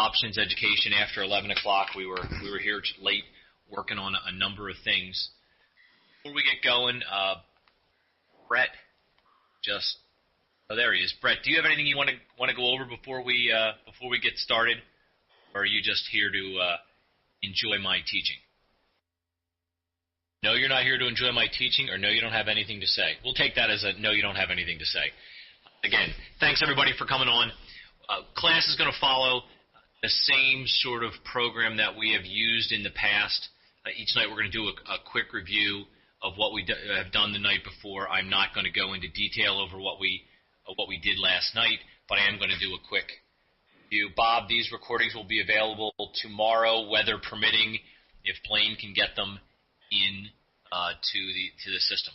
options education after 11 o'clock. We were here late working on a number of things. Before we get going, Brett, there he is. Brett, do you have anything you want to go over before we get started, or are you just here to enjoy my teaching? No, you're not here to enjoy my teaching, or no, you don't have anything to say. We'll take that as a no, you don't have anything to say. Again, thanks everybody for coming on. Class is going to follow the same sort of program that we have used in the past. Each night we're going to do a quick review of what we have done the night before. I'm not going to go into detail over what we did last night, but I am going to do a quick review. Bob, these recordings will be available tomorrow, weather permitting, if Blaine can get them in to the system.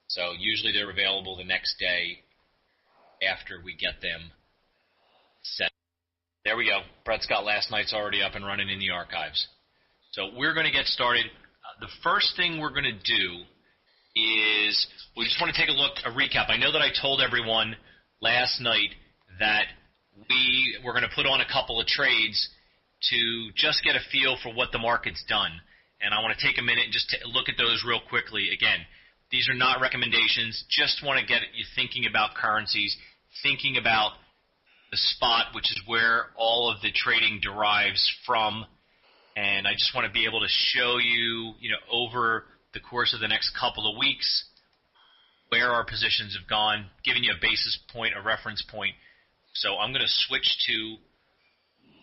So usually they're available the next day after we get them set. There we go. Brett's got last night's already up and running in the archives. So we're going to get started. The first thing we're going to do is we just want to take a recap. I know that I told everyone last night that we were going to put on a couple of trades to just get a feel for what the market's done. And I want to take a minute and just look at those real quickly. Again, these are not recommendations. Just want to get you thinking about currencies, thinking about the spot, which is where all of the trading derives from. And I just want to be able to show you, over the course of the next couple of weeks, where our positions have gone, giving you a basis point, a reference point. So I'm going to switch to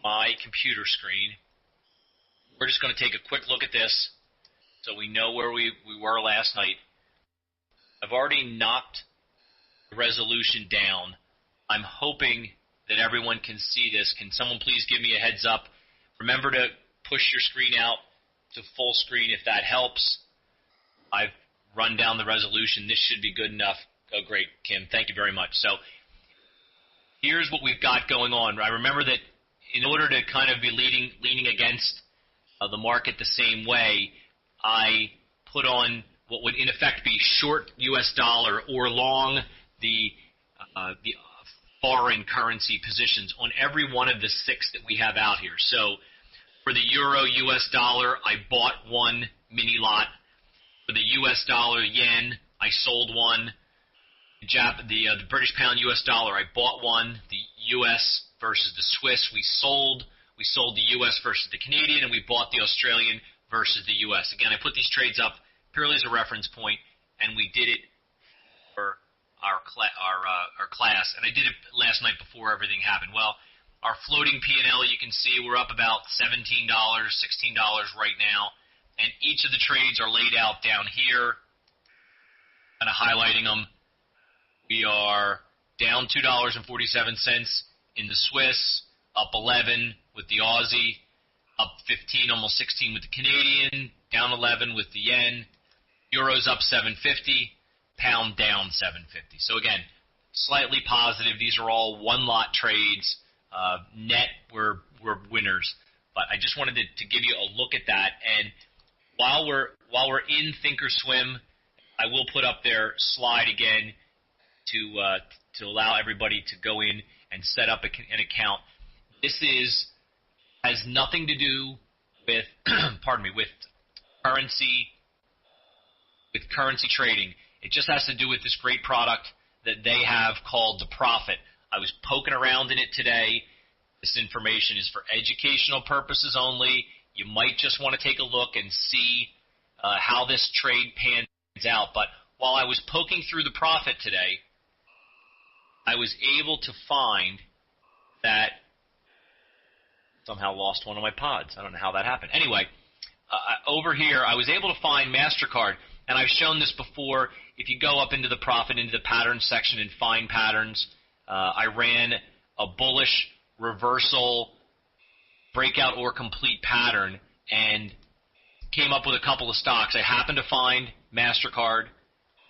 my computer screen. We're just going to take a quick look at this so we know where we were last night. I've already knocked the resolution down. I'm hoping that everyone can see this. Can someone please give me a heads up? Remember to push your screen out to full screen if that helps. I've run down the resolution. This should be good enough. Oh, great, Kim. Thank you very much. So here's what we've got going on. I remember that in order to kind of be leaning against the market the same way, I put on what would in effect be short U.S. dollar or long the foreign currency positions on every one of the 6 that we have out here. So for the euro U.S. dollar, I bought one mini lot. For the U.S. dollar yen, I sold one. The British pound U.S. dollar, I bought one. The U.S. versus the Swiss, we sold. We sold the U.S. versus the Canadian, and we bought the Australian versus the U.S. Again, I put these trades up purely as a reference point, and we did it for our class. And I did it last night before everything happened. Well, our floating P&L, you can see we're up about $17, $16 right now, and each of the trades are laid out down here, kind of highlighting them. We are down $2.47 in the Swiss, up 11 with the Aussie, up 15, almost 16 with the Canadian, down 11 with the yen, Euro's up 750, pound down 750. So again, slightly positive. These are all one-lot trades. Net, we're winners. But I just wanted to give you a look at that. And while we're in Thinkorswim, I will put up their slide again to allow everybody to go in and set up an account. This has nothing to do with with currency trading. It just has to do with this great product that they have called the Profit. I was poking around in it today. This information is for educational purposes only. You might just want to take a look and see how this trade pans out. But while I was poking through the Profit today, I was able to find that somehow lost one of my pods. I don't know how that happened. Anyway, over here, I was able to find MasterCard, and I've shown this before. If you go up into the Profit, into the Patterns section and find patterns, I ran a bullish reversal breakout or complete pattern and came up with a couple of stocks. I happened to find MasterCard.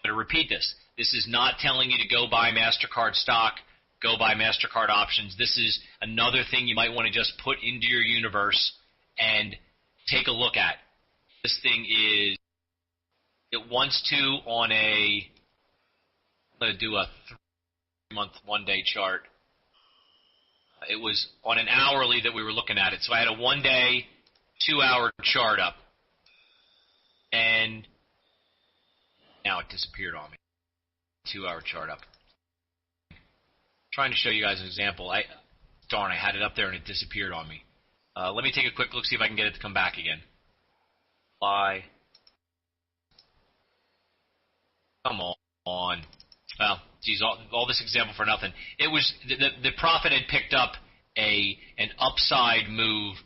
But to repeat this, this is not telling you to go buy MasterCard stock, go buy MasterCard options. This is another thing you might want to just put into your universe and take a look at. This thing is, it wants to on I'm going to do a 3-month, 1-day chart. It was on an hourly that we were looking at it. So I had a 1-day, 2-hour chart up. And now it disappeared on me. 2-hour chart up. Trying to show you guys an example. Darn, I had it up there and it disappeared on me. Let me take a quick look, see if I can get it to come back again. Apply. Come on. Well, geez, all this example for nothing. It was the profit had picked up an upside move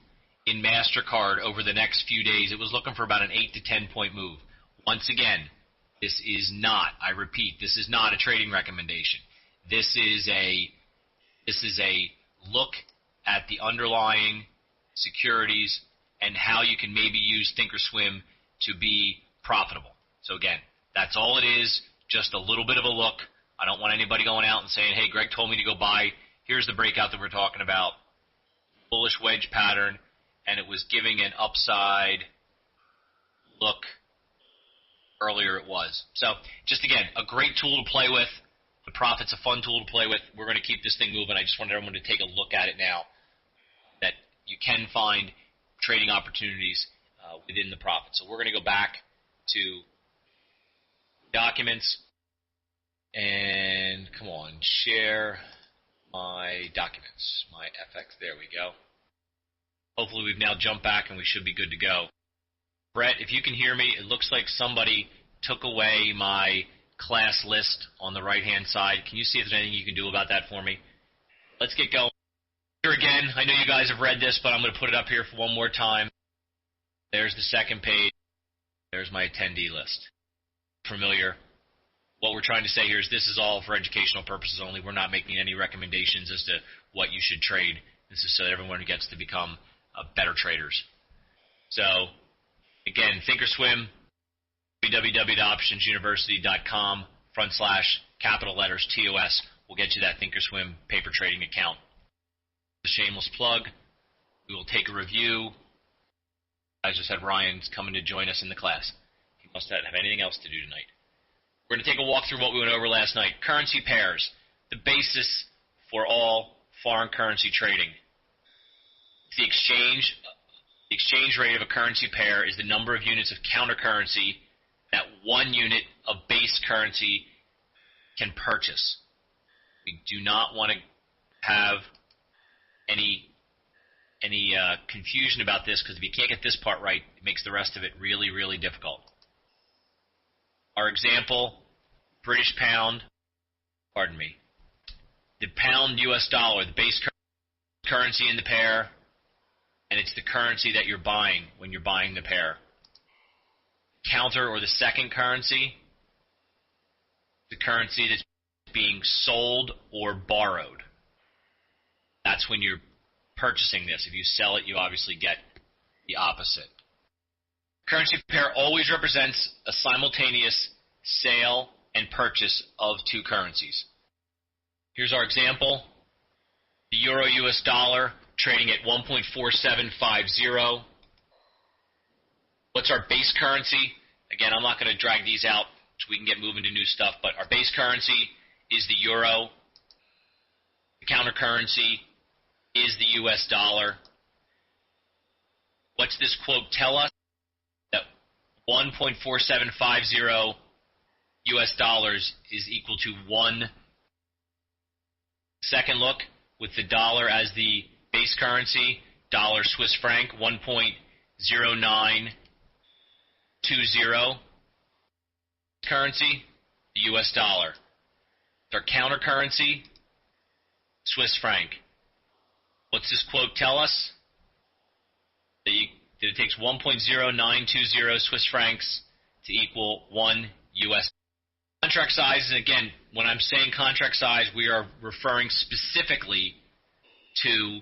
in MasterCard over the next few days. It was looking for about an 8 to 10 point move. Once again, this is not, I repeat, this is not a trading recommendation. This is a look at the underlying securities and how you can maybe use Thinkorswim to be profitable. So again, that's all it is, just a little bit of a look. I don't want anybody going out and saying, hey, Greg told me to go buy. Here's the breakout that we're talking about. Bullish wedge pattern, and it was giving an upside look. Earlier it was. So just, again, a great tool to play with. The profit's a fun tool to play with. We're going to keep this thing moving. I just wanted everyone to take a look at it now, that you can find trading opportunities within the profit. So we're going to go back to documents and, come on, share my documents, my FX. There we go. Hopefully we've now jumped back and we should be good to go. Brett, if you can hear me, it looks like somebody took away my class list on the right-hand side. Can you see if there's anything you can do about that for me? Let's get going. Here again, I know you guys have read this, but I'm going to put it up here for one more time. There's the second page. There's my attendee list. Familiar. What we're trying to say here is this is all for educational purposes only. We're not making any recommendations as to what you should trade. This is so that everyone gets to become better traders. So, again, Thinkorswim, www.optionsuniversity.com /capital letters TOS will get you that Thinkorswim paper trading account. The shameless plug. We will take a review. I just said Ryan's coming to join us in the class. He must not have anything else to do tonight. We're going to take a walk through what we went over last night. Currency pairs, the basis for all foreign currency trading. The exchange rate of a currency pair is the number of units of counter currency that one unit of base currency can purchase. We do not want to have any confusion about this, because if you can't get this part right, it makes the rest of it really, really difficult. Our example, British pound, the pound US dollar, the base currency in the pair, and it's the currency that you're buying when you're buying the pair. Counter, or the second currency, the currency that's being sold or borrowed. That's when you're purchasing this. If you sell it, you obviously get the opposite. Currency pair always represents a simultaneous sale and purchase of two currencies. Here's our example. The euro US dollar trading at 1.4750. What's our base currency? Again, I'm not going to drag these out so we can get moving to new stuff, but our base currency is the euro. The counter currency is the US dollar. What's this quote tell us? That 1.4750 US dollars is equal to 1. Second look, with the dollar as the base currency, dollar Swiss franc, 1.0920. Currency, the US dollar. Our counter currency, Swiss franc. What's this quote tell us? That it takes 1.0920 Swiss francs to equal 1 US. Contract size, and again, when I'm saying contract size, we are referring specifically to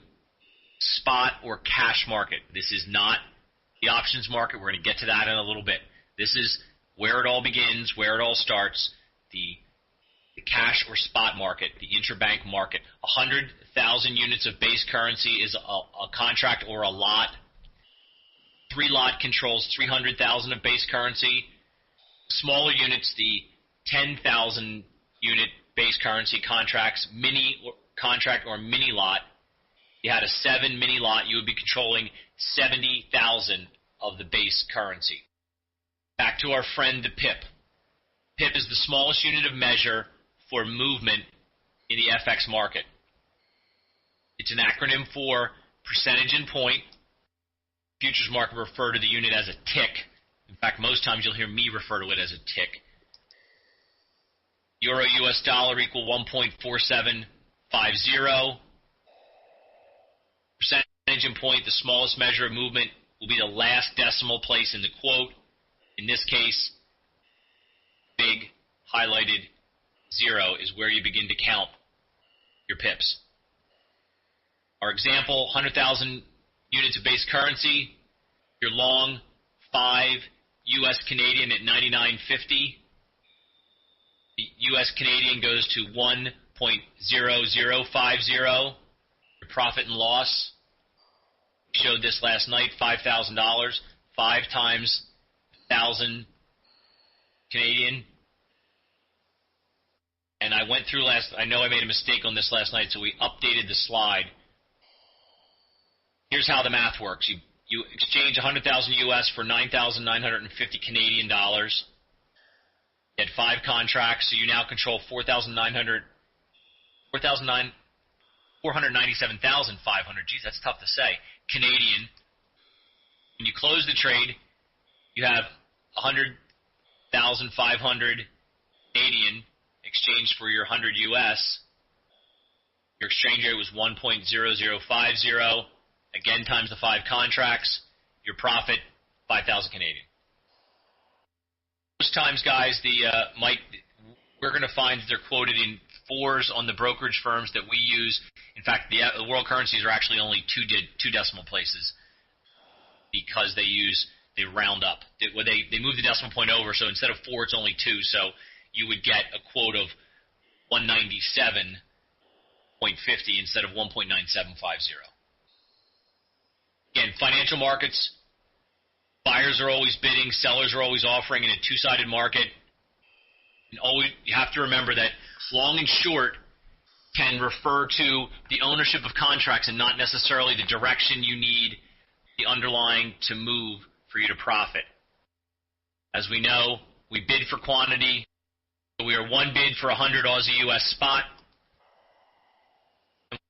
spot or cash market. This is not the options market. We're going to get to that in a little bit. This is where it all begins, where it all starts, the cash or spot market, the interbank market. 100,000 units of base currency is a contract or a lot. 3 lot controls 300,000 of base currency. Smaller units, the 10,000 unit base currency contracts, mini contract or mini lot, You had a 7 mini lot, you would be controlling 70,000 of the base currency. Back to our friend the pip. Pip is the smallest unit of measure for movement in the FX market. It's an acronym for percentage in point. Futures market refer to the unit as a tick. In fact, most times you'll hear me refer to it as a tick. Euro US dollar equal 1.4750. Percentage in point, the smallest measure of movement, will be the last decimal place in the quote. In this case, big highlighted 0 is where you begin to count your pips. Our example, 100,000 units of base currency. You're long 5 U.S. Canadian at 99.50. The U.S. Canadian goes to 1.0050. Your profit and loss. We showed this last night, $5,000. 5 times 1,000 Canadian. And I went through I know I made a mistake on this last night, so we updated the slide. Here's how the math works. You exchange 100,000 US for 9,950 Canadian dollars. You had 5 contracts, so you now control 497,500. Geez, that's tough to say. Canadian. When you close the trade, you have 100,500 Canadian exchanged for your 100 US. Your exchange rate was 1.0050. Again, times the 5 contracts, your profit, 5,000 Canadian. Most times, guys, we're going to find that they're quoted in 4s on the brokerage firms that we use. In fact, the world currencies are actually only 2 decimal places because they round up. They move the decimal point over, so instead of 4, it's only 2. So you would get a quote of 197.50 instead of 1.9750. Again, financial markets, buyers are always bidding, sellers are always offering in a two-sided market. And you have to remember that long and short can refer to the ownership of contracts and not necessarily the direction you need the underlying to move for you to profit. As we know, we bid for quantity. We are one bid for 100 Aussie US spot.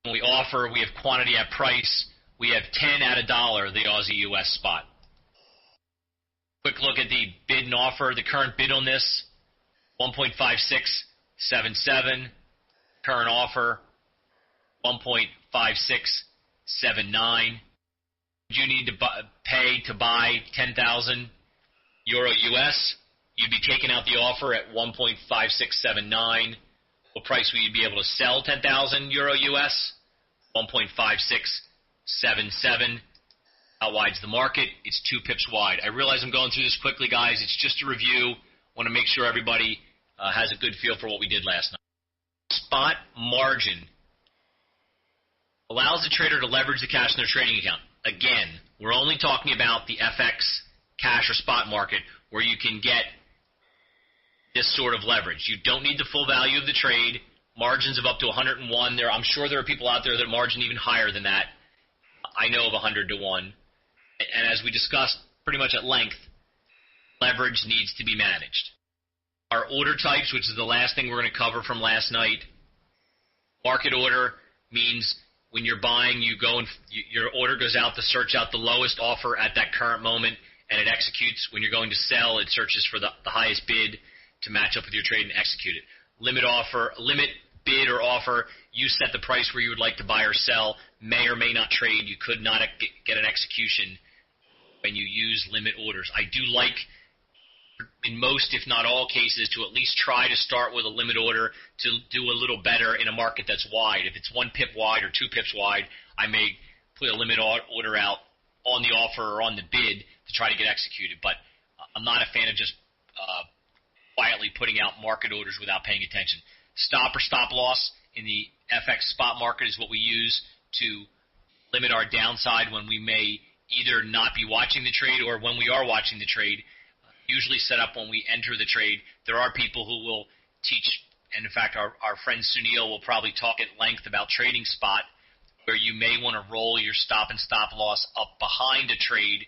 When we offer, we have quantity at price. We have 10 at $1, the Aussie US spot. Quick look at the bid and offer. The current bid on this, 1.5677. Current offer, 1.5679. You need to pay to buy 10,000 euro US. You'd be taking out the offer at 1.5679. What price will you be able to sell 10,000 euro US? 1.5677. How wide's the market? It's 2 pips wide. I realize I'm going through this quickly, guys. It's just a review. Want to make sure everybody has a good feel for what we did last night. Spot margin allows the trader to leverage the cash in their trading account. Again, we're only talking about the FX cash or spot market where you can get this sort of leverage. You don't need the full value of the trade. Margins of up to 101. I'm sure there are people out there that margin even higher than that. I know of 100 to 1. And as we discussed pretty much at length, leverage needs to be managed. Our order types, which is the last thing we're going to cover from last night. Market order means when you're buying, your order goes out to search out the lowest offer at that current moment, and it executes. When you're going to sell, it searches for the highest bid to match up with your trade and execute it. Limit bid or offer, you set the price where you would like to buy or sell, may or may not trade. You could not get an execution when you use limit orders. I do like, in most, if not all cases, to at least try to start with a limit order to do a little better in a market that's wide. If it's 1 pip wide or 2 pips wide, I may put a limit order out on the offer or on the bid to try to get executed. But I'm not a fan of just quietly putting out market orders without paying attention. Stop or stop loss in the FX spot market is what we use to limit our downside when we may either not be watching the trade or when we are watching the trade. Usually set up when we enter the trade. There are people who will teach, and in fact our friend Sunil will probably talk at length about trading spot where you may want to roll your stop and stop loss up behind a trade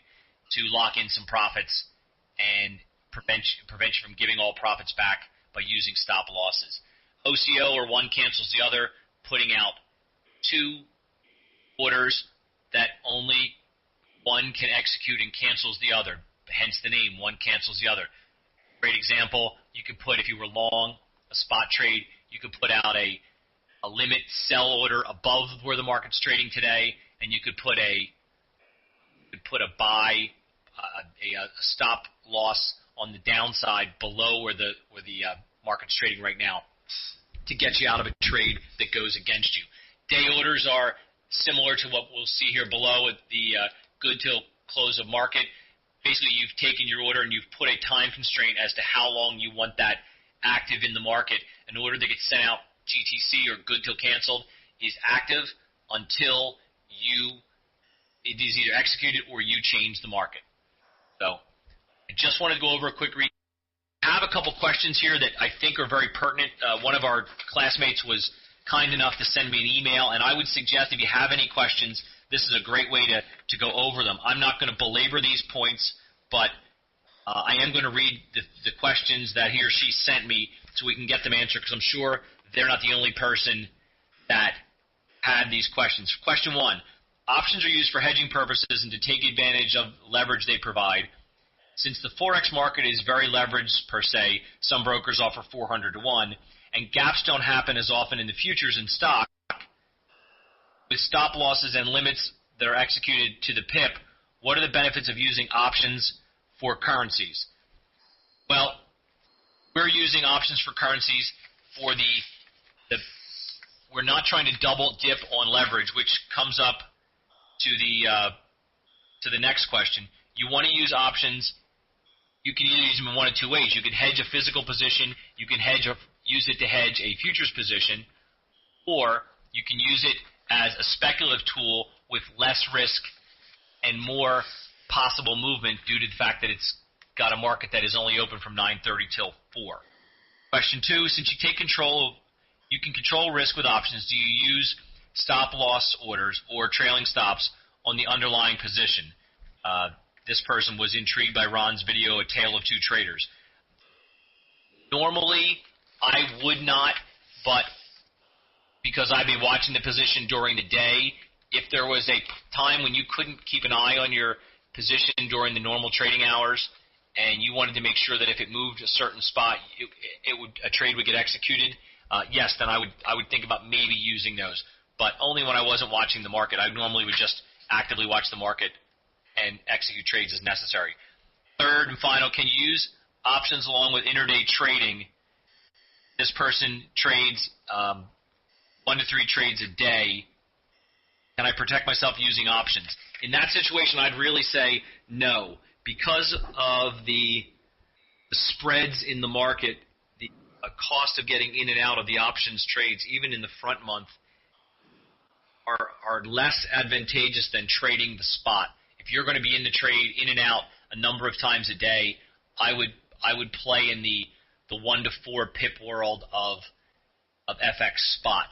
to lock in some profits and prevent you from giving all profits back by using stop losses. OCO, or one cancels the other, putting out two orders that only one can execute and cancels the other, hence the name, one cancels the other. Great example, you could put, if you were long a spot trade, you could put out a limit sell order above where the market's trading today, and you could put a buy, a stop loss on the downside below where the market's trading right now to get you out of a trade that goes against you. Day orders are similar to what we'll see here below at the good till close of market. Basically, you've taken your order and you've put a time constraint as to how long you want that active in the market. An order that gets sent out GTC or good till canceled is active until it is either executed or you change the market. So I just wanted to go over a quick read. I have a couple questions here that I think are very pertinent. One of our classmates was kind enough to send me an email, and I would suggest if you have any questions, this is a great way to go over them. I'm not going to belabor these points, but I am going to read the questions that he or she sent me so we can get them answered, because I'm sure they're not the only person that had these questions. Question 1, options are used for hedging purposes and to take advantage of leverage they provide. Since the Forex market is very leveraged per se, some brokers offer 400 to 1, and gaps don't happen as often in the futures and stock, with stop losses and limits that are executed to the pip, what are the benefits of using options for currencies? Well, we're using options for currencies for we're not trying to double dip on leverage, which comes up to the next question. You want to use options. You can either use them in one of two ways. You can hedge a physical position. You can use it to hedge a futures position, or you can use it as a speculative tool with less risk and more possible movement due to the fact that it's got a market that is only open from 9:30 till 4. Question 2, since you can control risk with options, do you use stop loss orders or trailing stops on the underlying position? This person was intrigued by Ron's video, A Tale of Two Traders. Normally, I would not, but because I'd be watching the position during the day, if there was a time when you couldn't keep an eye on your position during the normal trading hours and you wanted to make sure that if it moved a certain spot, a trade would get executed, yes, then I would think about maybe using those. But only when I wasn't watching the market. I normally would just actively watch the market and execute trades as necessary. Third and final, can you use options along with intraday trading? This person trades 1 to 3 trades a day. Can I protect myself using options? In that situation, I'd really say no. Because of the spreads in the market, the cost of getting in and out of the options trades, even in the front month, are less advantageous than trading the spot. If you're going to be in the trade, in and out a number of times a day, I would play in the 1 to 4 pip world of FX spot.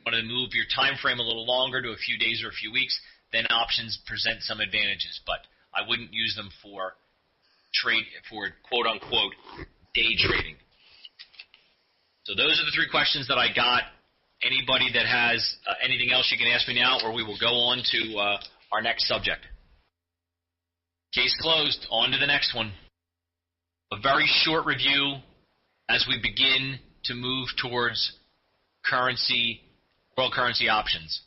Want to move your time frame a little longer to a few days or a few weeks, then options present some advantages, but I wouldn't use them for quote unquote day trading. So those are the 3 questions that I got. Anybody that has anything else, you can ask me now, or we will go on to our next subject. Case closed. On to the next one. A very short review as we begin to move towards world currency options.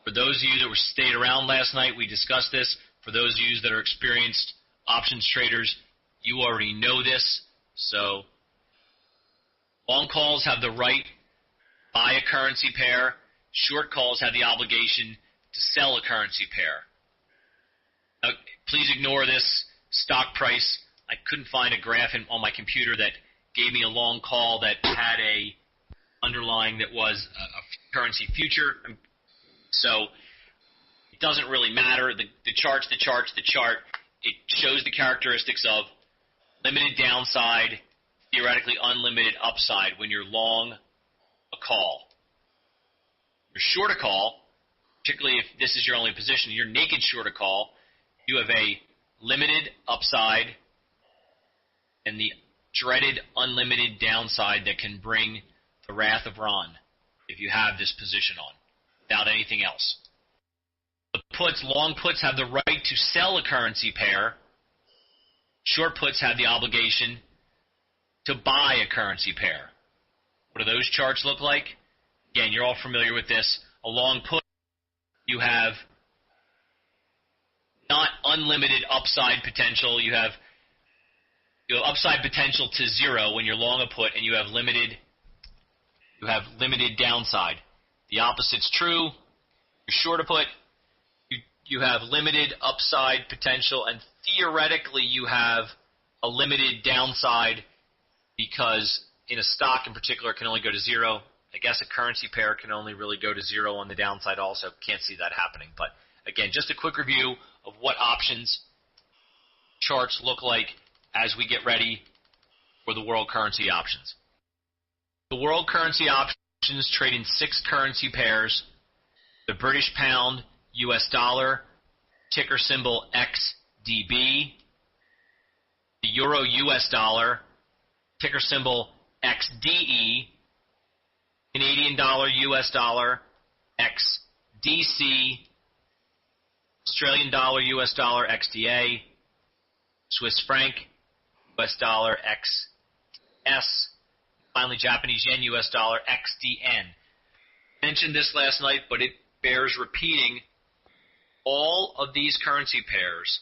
For those of you that stayed around last night, we discussed this. For those of you that are experienced options traders, you already know this. So long calls have the right to buy a currency pair. Short calls have the obligation to sell a currency pair. Now, please ignore this stock price. I couldn't find a graph on my computer that gave me a long call that had a underlying that was a currency future. So it doesn't really matter. The chart's the chart. It shows the characteristics of limited downside, theoretically unlimited upside when you're long a call. You're short a call, particularly if this is your only position. You're naked short a call. You have a limited upside and the dreaded unlimited downside that can bring the wrath of Ron if you have this position on, without anything else. The puts, long puts have the right to sell a currency pair. Short puts have the obligation to buy a currency pair. What do those charts look like? Again, you're all familiar with this. A long put, you have not unlimited upside potential. You have upside potential to zero when you're long a put, and you have limited downside. The opposite's true. You're short a put, you have limited upside potential, and theoretically you have a limited downside because in a stock in particular it can only go to zero. I guess a currency pair can only really go to zero on the downside also. Can't see that happening. But again, just a quick review of what options charts look like as we get ready for the world currency options. The world currency options trade in 6 currency pairs: the British pound, US dollar, ticker symbol XDB, the euro US dollar, ticker symbol XDE, Canadian dollar US dollar, XDC, Australian dollar US dollar, XDA, Swiss franc US dollar, XS, finally Japanese yen US dollar, XDN. I mentioned this last night, but it bears repeating. All of these currency pairs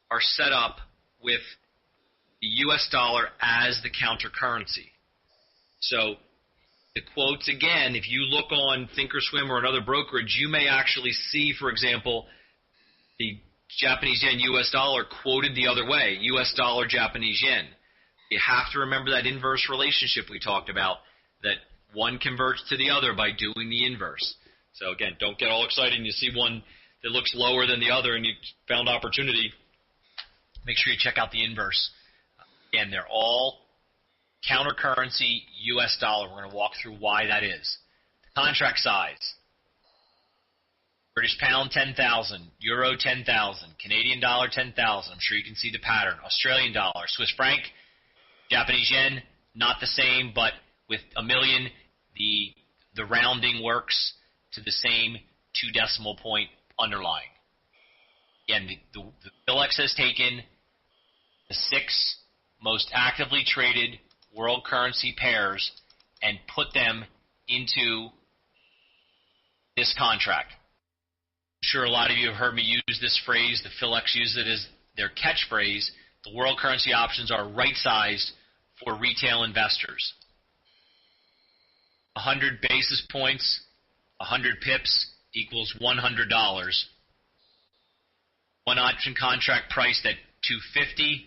are set up with the US dollar as the counter currency. So the quotes, again, if you look on Thinkorswim or another brokerage, you may actually see, for example, the Japanese yen US dollar quoted the other way, US dollar Japanese yen. You have to remember that inverse relationship we talked about, that one converts to the other by doing the inverse. So again, don't get all excited and you see one that looks lower than the other and you found opportunity. Make sure you check out the inverse. Again, they're all counter currency US dollar. We're going to walk through why that is. The contract size: British pound 10,000, euro 10,000, Canadian dollar 10,000. I'm sure you can see the pattern. Australian dollar, Swiss franc, Japanese yen, not the same, but with a million, the rounding works to the same 2 decimal point underlying. Again, the Philex has taken the 6 most actively traded world currency pairs and put them into this contract. I'm sure a lot of you have heard me use this phrase. The Philex uses it as their catchphrase. The world currency options are right-sized for retail investors. 100 basis points, 100 pips equals $100. One option contract priced at $250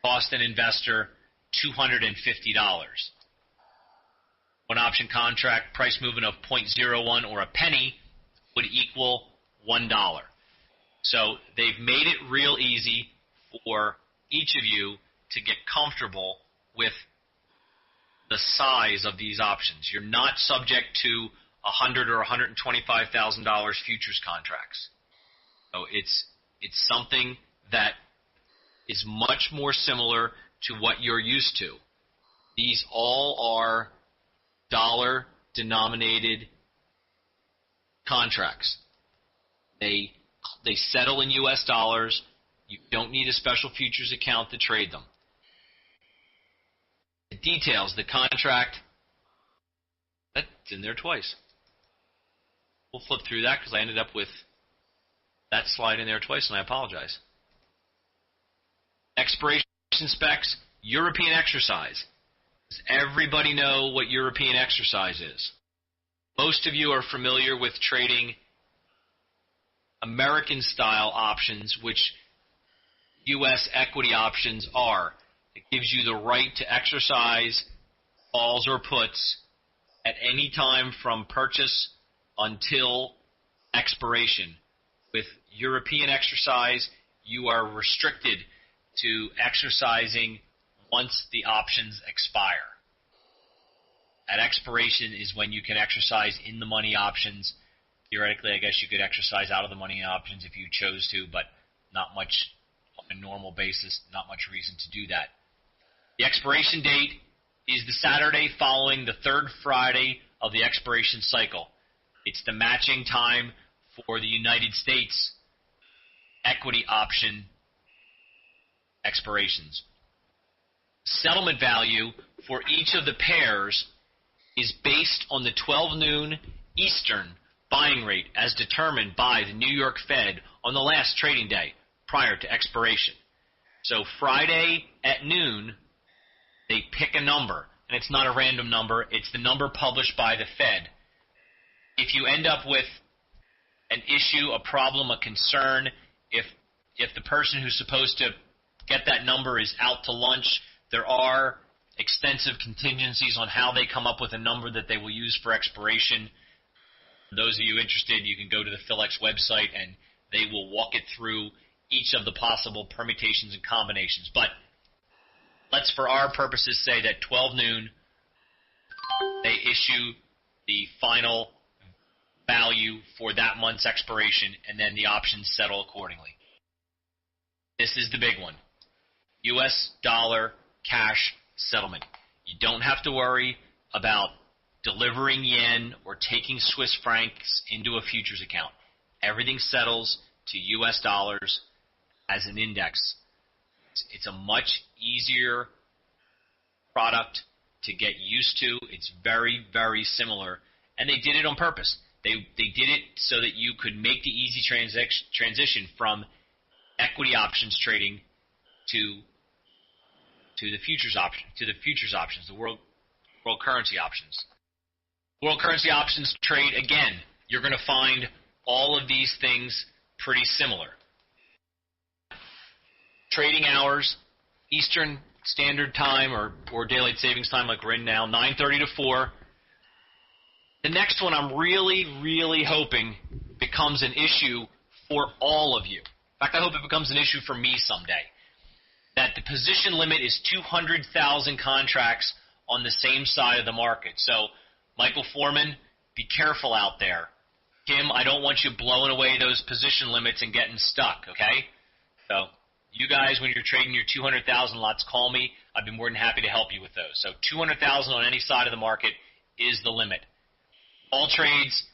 cost an investor $250. One option contract price movement of 0.01 or a penny would equal $1. So they've made it real easy for each of you to get comfortable with the size of these options. You're not subject to $100,000 or $125,000 futures contracts. So it's something that is much more similar to what you're used to. These all are dollar-denominated contracts. They settle in U.S. dollars. You don't need a special futures account to trade them. The details, the contract, that's in there twice. We'll flip through that because I ended up with that slide in there twice, and I apologize. Expiration specs, European exercise. Does everybody know what European exercise is? Most of you are familiar with trading American-style options, which U.S. equity options are. It gives you the right to exercise calls or puts at any time from purchase until expiration. With European exercise, you are restricted to exercising once the options expire. At expiration is when you can exercise in the money options. Theoretically, I guess you could exercise out of the money options if you chose to, but not much on a normal basis, not much reason to do that. The expiration date is the Saturday following the third Friday of the expiration cycle. It's the matching time for the United States equity option expirations. Settlement value for each of the pairs is based on the 12 noon Eastern buying rate as determined by the New York Fed on the last trading day prior to expiration. So Friday at noon, they pick a number, and it's not a random number. It's the number published by the Fed. If you end up with an issue, a problem, a concern, if the person who's supposed to get that number is out to lunch, there are extensive contingencies on how they come up with a number that they will use for expiration. For those of you interested, you can go to the PhilX website and they will walk it through each of the possible permutations and combinations. But let's, for our purposes, say that 12 noon, they issue the final value for that month's expiration, and then the options settle accordingly. This is the big one. U.S. dollar cash settlement. You don't have to worry about delivering yen or taking Swiss francs into a futures account. Everything settles to U.S. dollars as an index. It's a much easier product to get used to. It's very, very similar, and they did it on purpose. They did it so that you could make the easy transition from equity options trading to the futures options, the world currency options. World currency options trade, again, you're going to find all of these things pretty similar. Trading hours, Eastern Standard Time or Daylight Savings Time like we're in now, 9:30 to 4. The next one I'm really, really hoping becomes an issue for all of you. In fact, I hope it becomes an issue for me someday. That the position limit is 200,000 contracts on the same side of the market. So, Michael Foreman, be careful out there. Kim, I don't want you blowing away those position limits and getting stuck, okay? So, you guys, when you're trading your 200,000 lots, call me. I'd be more than happy to help you with those. So, 200,000 on any side of the market is the limit. All trades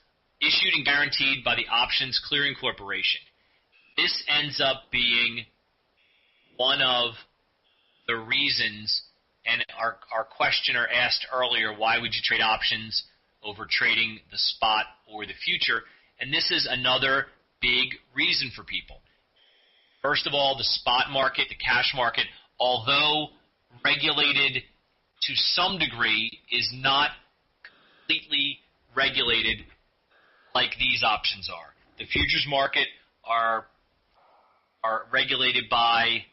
issued and guaranteed by the Options Clearing Corporation. This ends up being one of the reasons, and our questioner asked earlier, why would you trade options over trading the spot or the future? And this is another big reason for people. First of all, the spot market, the cash market, although regulated to some degree, is not completely regulated like these options are. The futures market are regulated by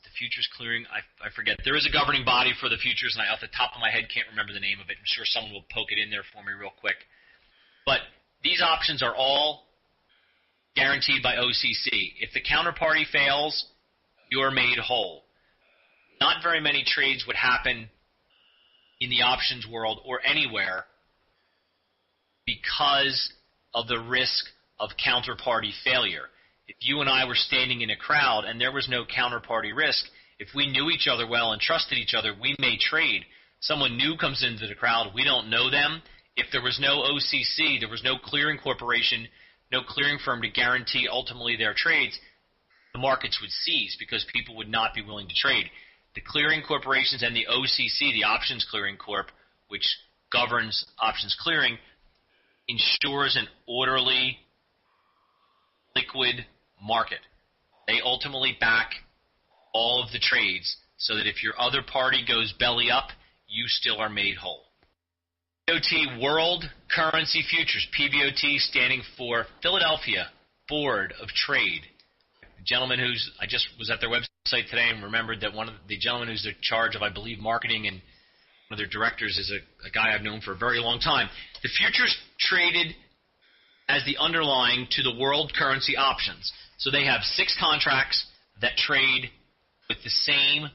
the futures clearing. I forget. There is a governing body for the futures, and I, off the top of my head, can't remember the name of it. I'm sure someone will poke it in there for me real quick. But these options are all guaranteed by OCC. If the counterparty fails, you're made whole. Not very many trades would happen in the options world or anywhere because of the risk of counterparty failure. If you and I were standing in a crowd and there was no counterparty risk, if we knew each other well and trusted each other, we may trade. Someone new comes into the crowd, we don't know them. If there was no OCC, there was no clearing corporation, no clearing firm to guarantee ultimately their trades, the markets would cease because people would not be willing to trade. The clearing corporations and the OCC, the Options Clearing Corp, which governs options clearing, ensures an orderly, liquid market. They ultimately back all of the trades so that if your other party goes belly up, you still are made whole. PBOT, World Currency Futures, PBOT standing for Philadelphia Board of Trade. The gentleman I just was at their website today and remembered that one of the gentlemen who's in charge of, I believe, marketing and one of their directors is a guy I've known for a very long time. The futures traded as the underlying to the world currency options. So they have 6 contracts that trade with the same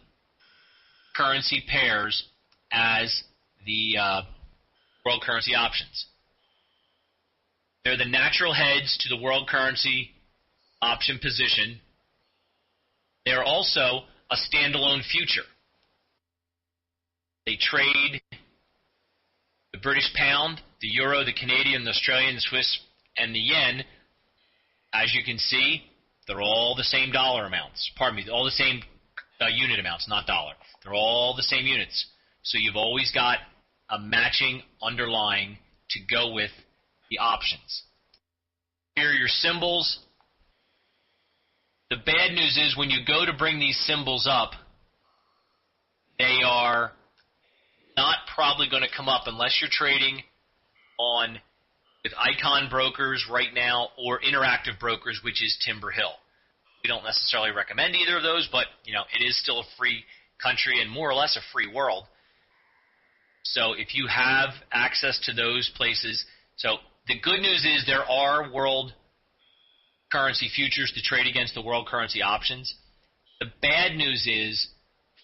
currency pairs as the world currency options. They're the natural hedge to the world currency option position. They're also a standalone future. They trade the British pound, the euro, the Canadian, the Australian, the Swiss, and the yen. As you can see, they're all the same dollar amounts. Pardon me, all the same unit amounts, not dollar. They're all the same units. So you've always got a matching underlying to go with the options. Here are your symbols. The bad news is when you go to bring these symbols up, they are not probably going to come up unless you're trading on with Icon brokers right now or Interactive Brokers, which is Timber Hill. We don't necessarily recommend either of those, but it is still a free country and more or less a free world. So if you have access to those places, so the good news is there are world currency futures to trade against the world currency options. The bad news is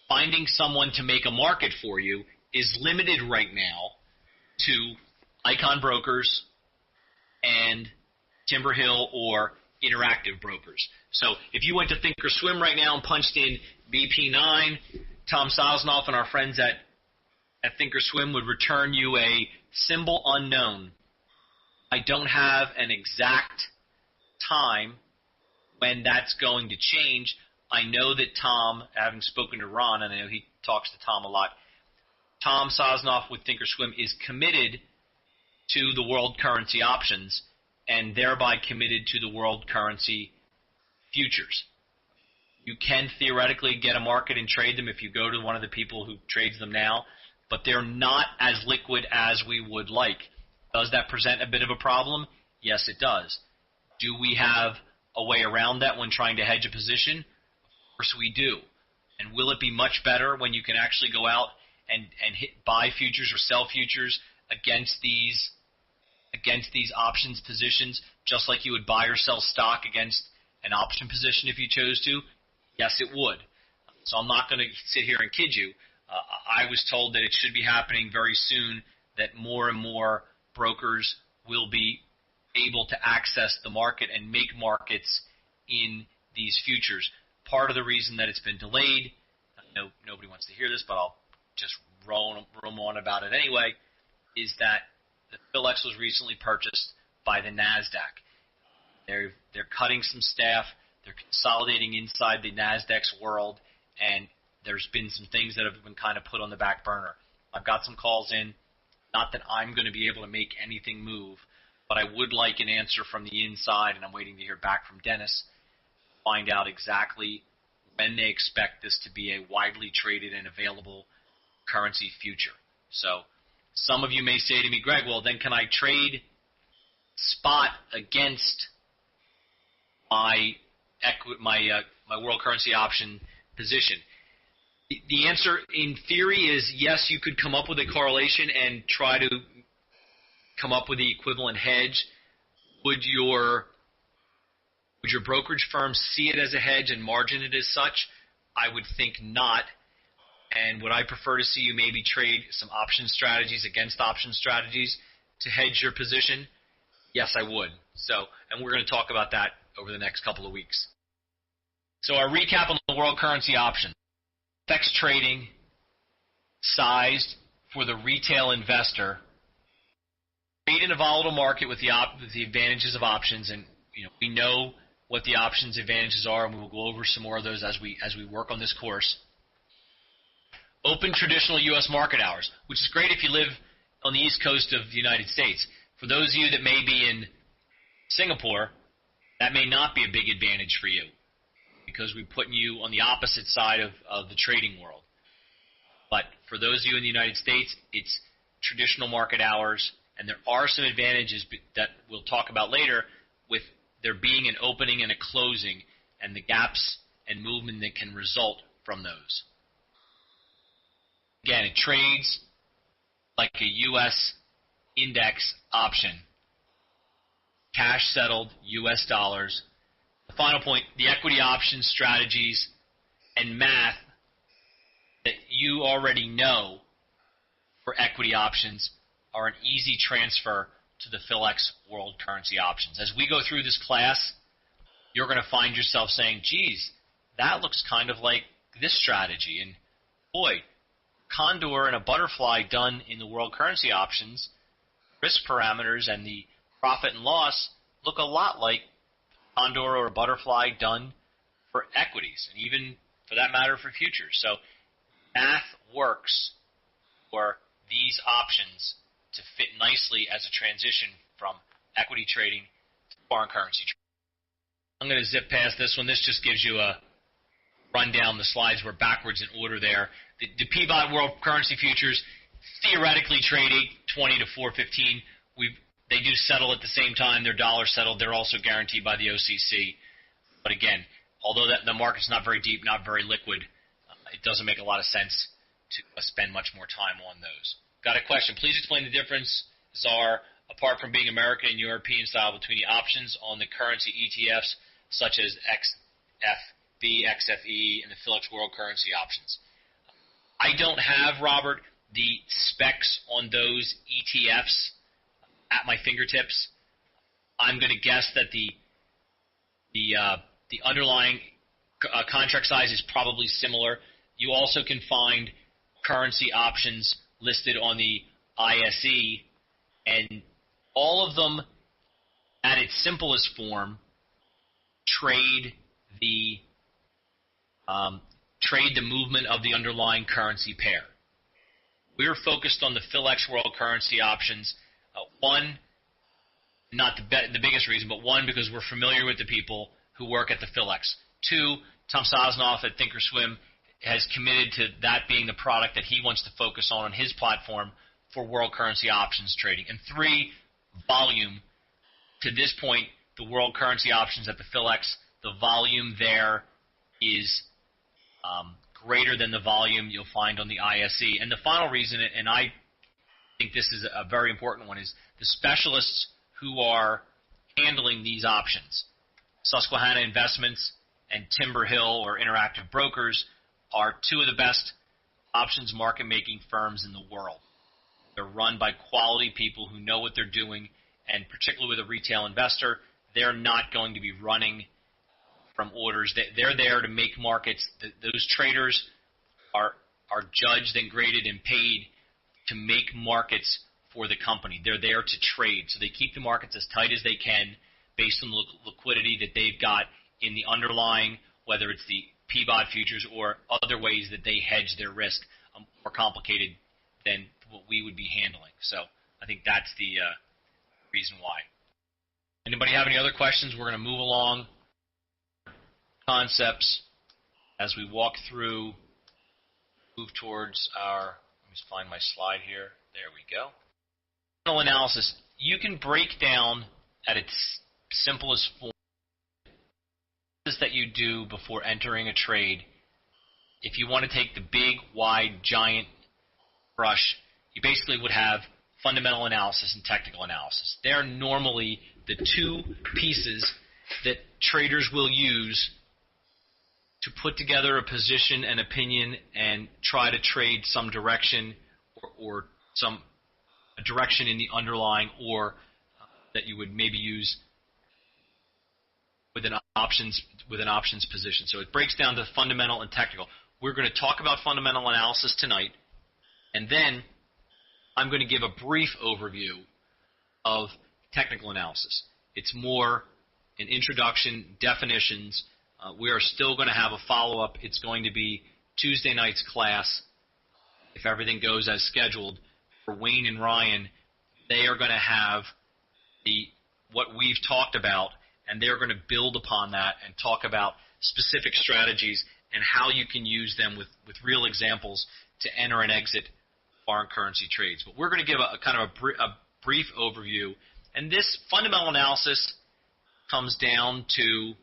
finding someone to make a market for you is limited right now to Icon Brokers and Timber Hill or Interactive Brokers. So if you went to Thinkorswim right now and punched in BP9, Tom Sosnoff and our friends at Thinkorswim would return you a symbol unknown. I don't have an exact time when that's going to change. I know that Tom, having spoken to Ron, and I know he talks to Tom a lot, Tom Sosnoff with Thinkorswim is committed to the world currency options and thereby committed to the world currency futures. You can theoretically get a market and trade them if you go to one of the people who trades them now, but they're not as liquid as we would like. Does that present a bit of a problem? Yes, it does. Do we have a way around that when trying to hedge a position? Of course we do. And will it be much better when you can actually go out and buy futures or sell futures against these options positions, just like you would buy or sell stock against an option position if you chose to? Yes, it would. So I'm not going to sit here and kid you. I was told that it should be happening very soon, that more and more brokers will be able to access the market and make markets in these futures. Part of the reason that it's been delayed, nobody wants to hear this, but I'll just roam on about it anyway, is that the Philex was recently purchased by the NASDAQ. They're cutting some staff. They're consolidating inside the NASDAQ's world, and there's been some things that have been kind of put on the back burner. I've got some calls in. Not that I'm going to be able to make anything move, but I would like an answer from the inside, and I'm waiting to hear back from Dennis to find out exactly when they expect this to be a widely traded and available currency future. So some of you may say to me, Greg, well, then can I trade spot against my world currency option position? The answer, in theory, is yes, you could come up with a correlation and try to come up with the equivalent hedge. Would your brokerage firm see it as a hedge and margin it as such? I would think not. And would I prefer to see you maybe trade some option strategies against option strategies to hedge your position? Yes, I would. And we're going to talk about that over the next couple of weeks. So our recap on the world currency option. FX trading sized for the retail investor. Trade in a volatile market with the advantages of options, and we know what the options advantages are, and we will go over some more of those as we work on this course. Open traditional U.S. market hours, which is great if you live on the East Coast of the United States. For those of you that may be in Singapore, that may not be a big advantage for you, because we're putting you on the opposite side of the trading world. But for those of you in the United States, it's traditional market hours, and there are some advantages that we'll talk about later with there being an opening and a closing and the gaps and movement that can result from those. Again, it trades like a U.S. index option, cash settled U.S. dollars. The final point, the equity option strategies and math that you already know for equity options are an easy transfer to the PHLX world currency options. As we go through this class, you're going to find yourself saying, geez, that looks kind of like this strategy. And boy, condor and a butterfly done in the world currency options, risk parameters and the profit and loss look a lot like condor or a butterfly done for equities, and even for that matter for futures. So math works for these options to fit nicely as a transition from equity trading to foreign currency trading. I'm going to zip past this one. This just gives you a rundown. The slides were backwards in order there. The PBOT World Currency Futures theoretically trade 820 to 415. They do settle at the same time. They're dollar settled. They're also guaranteed by the OCC. But again, although the market's not very deep, not very liquid, it doesn't make a lot of sense to spend much more time on those. Got a question? Please explain the difference, Czar, apart from being American and European style, between the options on the currency ETFs such as XFB, XFE, and the PHLX World Currency options. I don't have, Robert, the specs on those ETFs at my fingertips. I'm going to guess that the underlying contract size is probably similar. You also can find currency options listed on the ISE, and all of them, at its simplest form, trade the movement of the underlying currency pair. We're focused on the PHLX World Currency options. One, not the biggest reason, but one, because we're familiar with the people who work at the PHLX. Two, Tom Sosnoff at Thinkorswim has committed to that being the product that he wants to focus on his platform for world currency options trading. And three, volume. To this point, the world currency options at the PHLX, the volume there is greater than the volume you'll find on the ISE. And the final reason, and I think this is a very important one, is the specialists who are handling these options. Susquehanna Investments and Timber Hill, or Interactive Brokers, are two of the best options market-making firms in the world. They're run by quality people who know what they're doing, and particularly with a retail investor, they're not going to be running from orders. They're there to make markets. Those traders are judged and graded and paid to make markets for the company. They're there to trade, so they keep the markets as tight as they can based on the liquidity that they've got in the underlying, whether it's the PBOT futures or other ways that they hedge their risk, more complicated than what we would be handling. So I think that's the reason why. Anybody have any other questions? We're going to move along concepts as we walk through, move towards our, let me just find my slide here. There we go. Fundamental analysis. You can break down at its simplest form that you do before entering a trade. If you want to take the big, wide, giant brush, you basically would have fundamental analysis and technical analysis. They're normally the two pieces that traders will use to put together a position and opinion and try to trade some direction or some direction in the underlying, or that you would maybe use with an options position. So it breaks down to fundamental and technical. We're going to talk about fundamental analysis tonight, and then I'm going to give a brief overview of technical analysis. It's more an introduction, definitions. We are still going to have a follow-up. It's going to be Tuesday night's class, if everything goes as scheduled. For Wayne and Ryan, they are going to have what we've talked about, and they're going to build upon that and talk about specific strategies and how you can use them with real examples to enter and exit foreign currency trades. But we're going to give a kind of a brief overview, and this fundamental analysis comes down to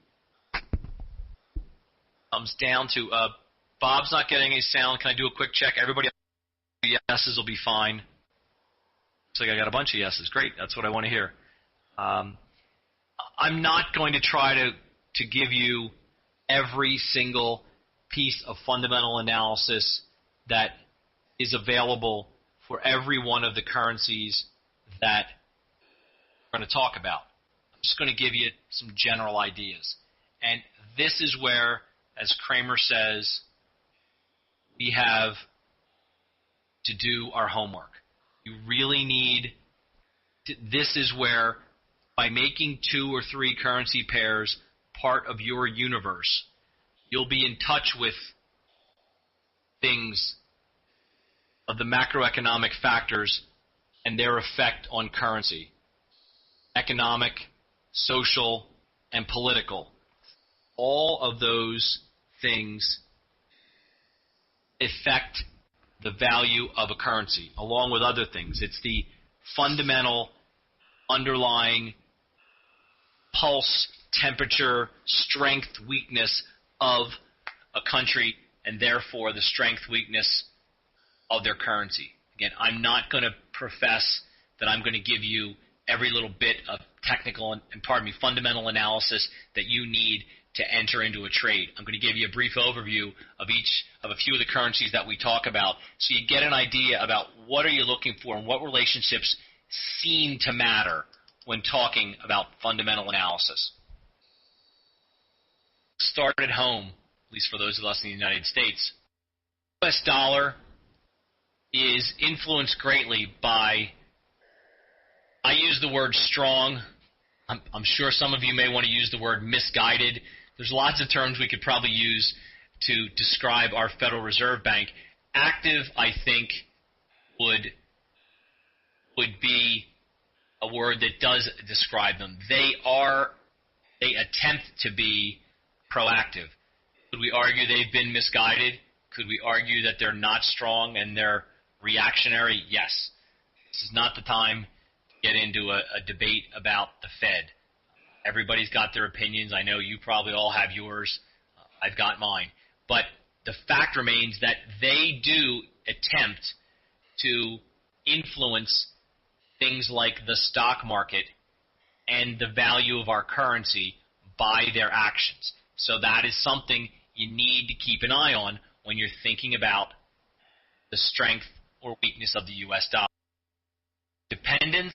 Bob's not getting a sound. Can I do a quick check? Everybody, yeses will be fine. Looks like I got a bunch of yeses. Great. That's what I want to hear. I'm not going to try to give you every single piece of fundamental analysis that is available for every one of the currencies that we're going to talk about. I'm just going to give you some general ideas. And this is where, as Kramer says, we have to do our homework. You really need to, this is where, by making 2 or 3 currency pairs part of your universe, you'll be in touch with things of the macroeconomic factors and their effect on currency. Economic, social, and political. All of those things affect the value of a currency, along with other things. It's the fundamental, underlying pulse, temperature, strength, weakness of a country, and therefore the strength, weakness of their currency. Again, I'm not going to profess that I'm going to give you every little bit of technical and fundamental analysis that you need to enter into a trade. I'm going to give you a brief overview of a few of the currencies that we talk about, so you get an idea about what are you looking for and what relationships seem to matter when talking about fundamental analysis. Start at home, at least for those of us in the United States. The US dollar is influenced greatly by, I use the word strong. I'm sure some of you may want to use the word misguided. There's lots of terms we could probably use to describe our Federal Reserve Bank. Active, I think, would be a word that does describe them. They attempt to be proactive. Could we argue they've been misguided? Could we argue that they're not strong and they're reactionary? Yes. This is not the time to get into a debate about the Fed. Everybody's got their opinions. I know you probably all have yours. I've got mine. But the fact remains that they do attempt to influence things like the stock market and the value of our currency by their actions. So that is something you need to keep an eye on when you're thinking about the strength or weakness of the U.S. dollar. Dependence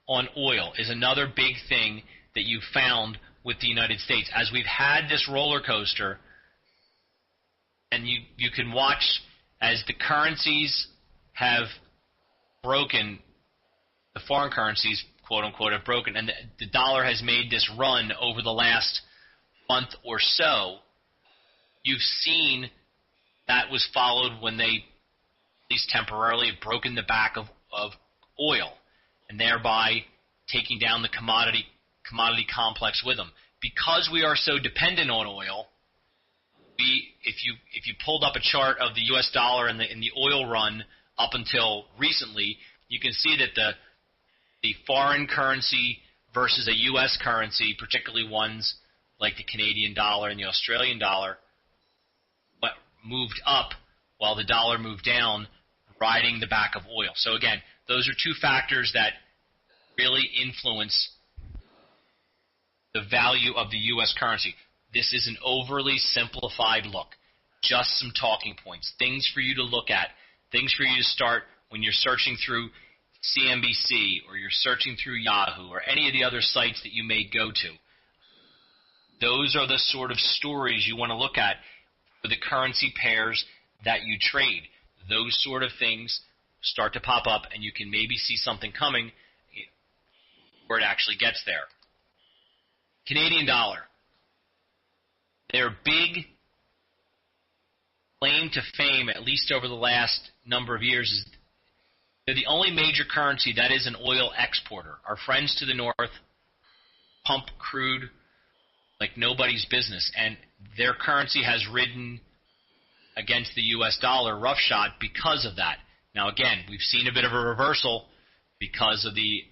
on oil is another big thing that you found with the United States. As we've had this roller coaster, and you can watch as the currencies have broken, the foreign currencies, quote unquote, have broken, and the dollar has made this run over the last month or so. You've seen that was followed when they, at least temporarily, have broken the back of oil, and thereby taking down the commodity complex with them. Because we are so dependent on oil, if you pulled up a chart of the U.S. dollar and the oil run up until recently, you can see that the foreign currency versus a U.S. currency, particularly ones like the Canadian dollar and the Australian dollar, moved up while the dollar moved down, riding the back of oil. So again, those are two factors that really influence the value of the U.S. currency. This is an overly simplified look. Just some talking points, things for you to look at, things for you to start when you're searching through CNBC or you're searching through Yahoo or any of the other sites that you may go to. Those are the sort of stories you want to look at for the currency pairs that you trade. Those sort of things start to pop up, and you can maybe see something coming where it actually gets there. Canadian dollar. Their big claim to fame, at least over the last number of years, is they're the only major currency that is an oil exporter. Our friends to the north pump crude like nobody's business, and their currency has ridden against the U.S. dollar roughshod because of that. Now, again, we've seen a bit of a reversal because of the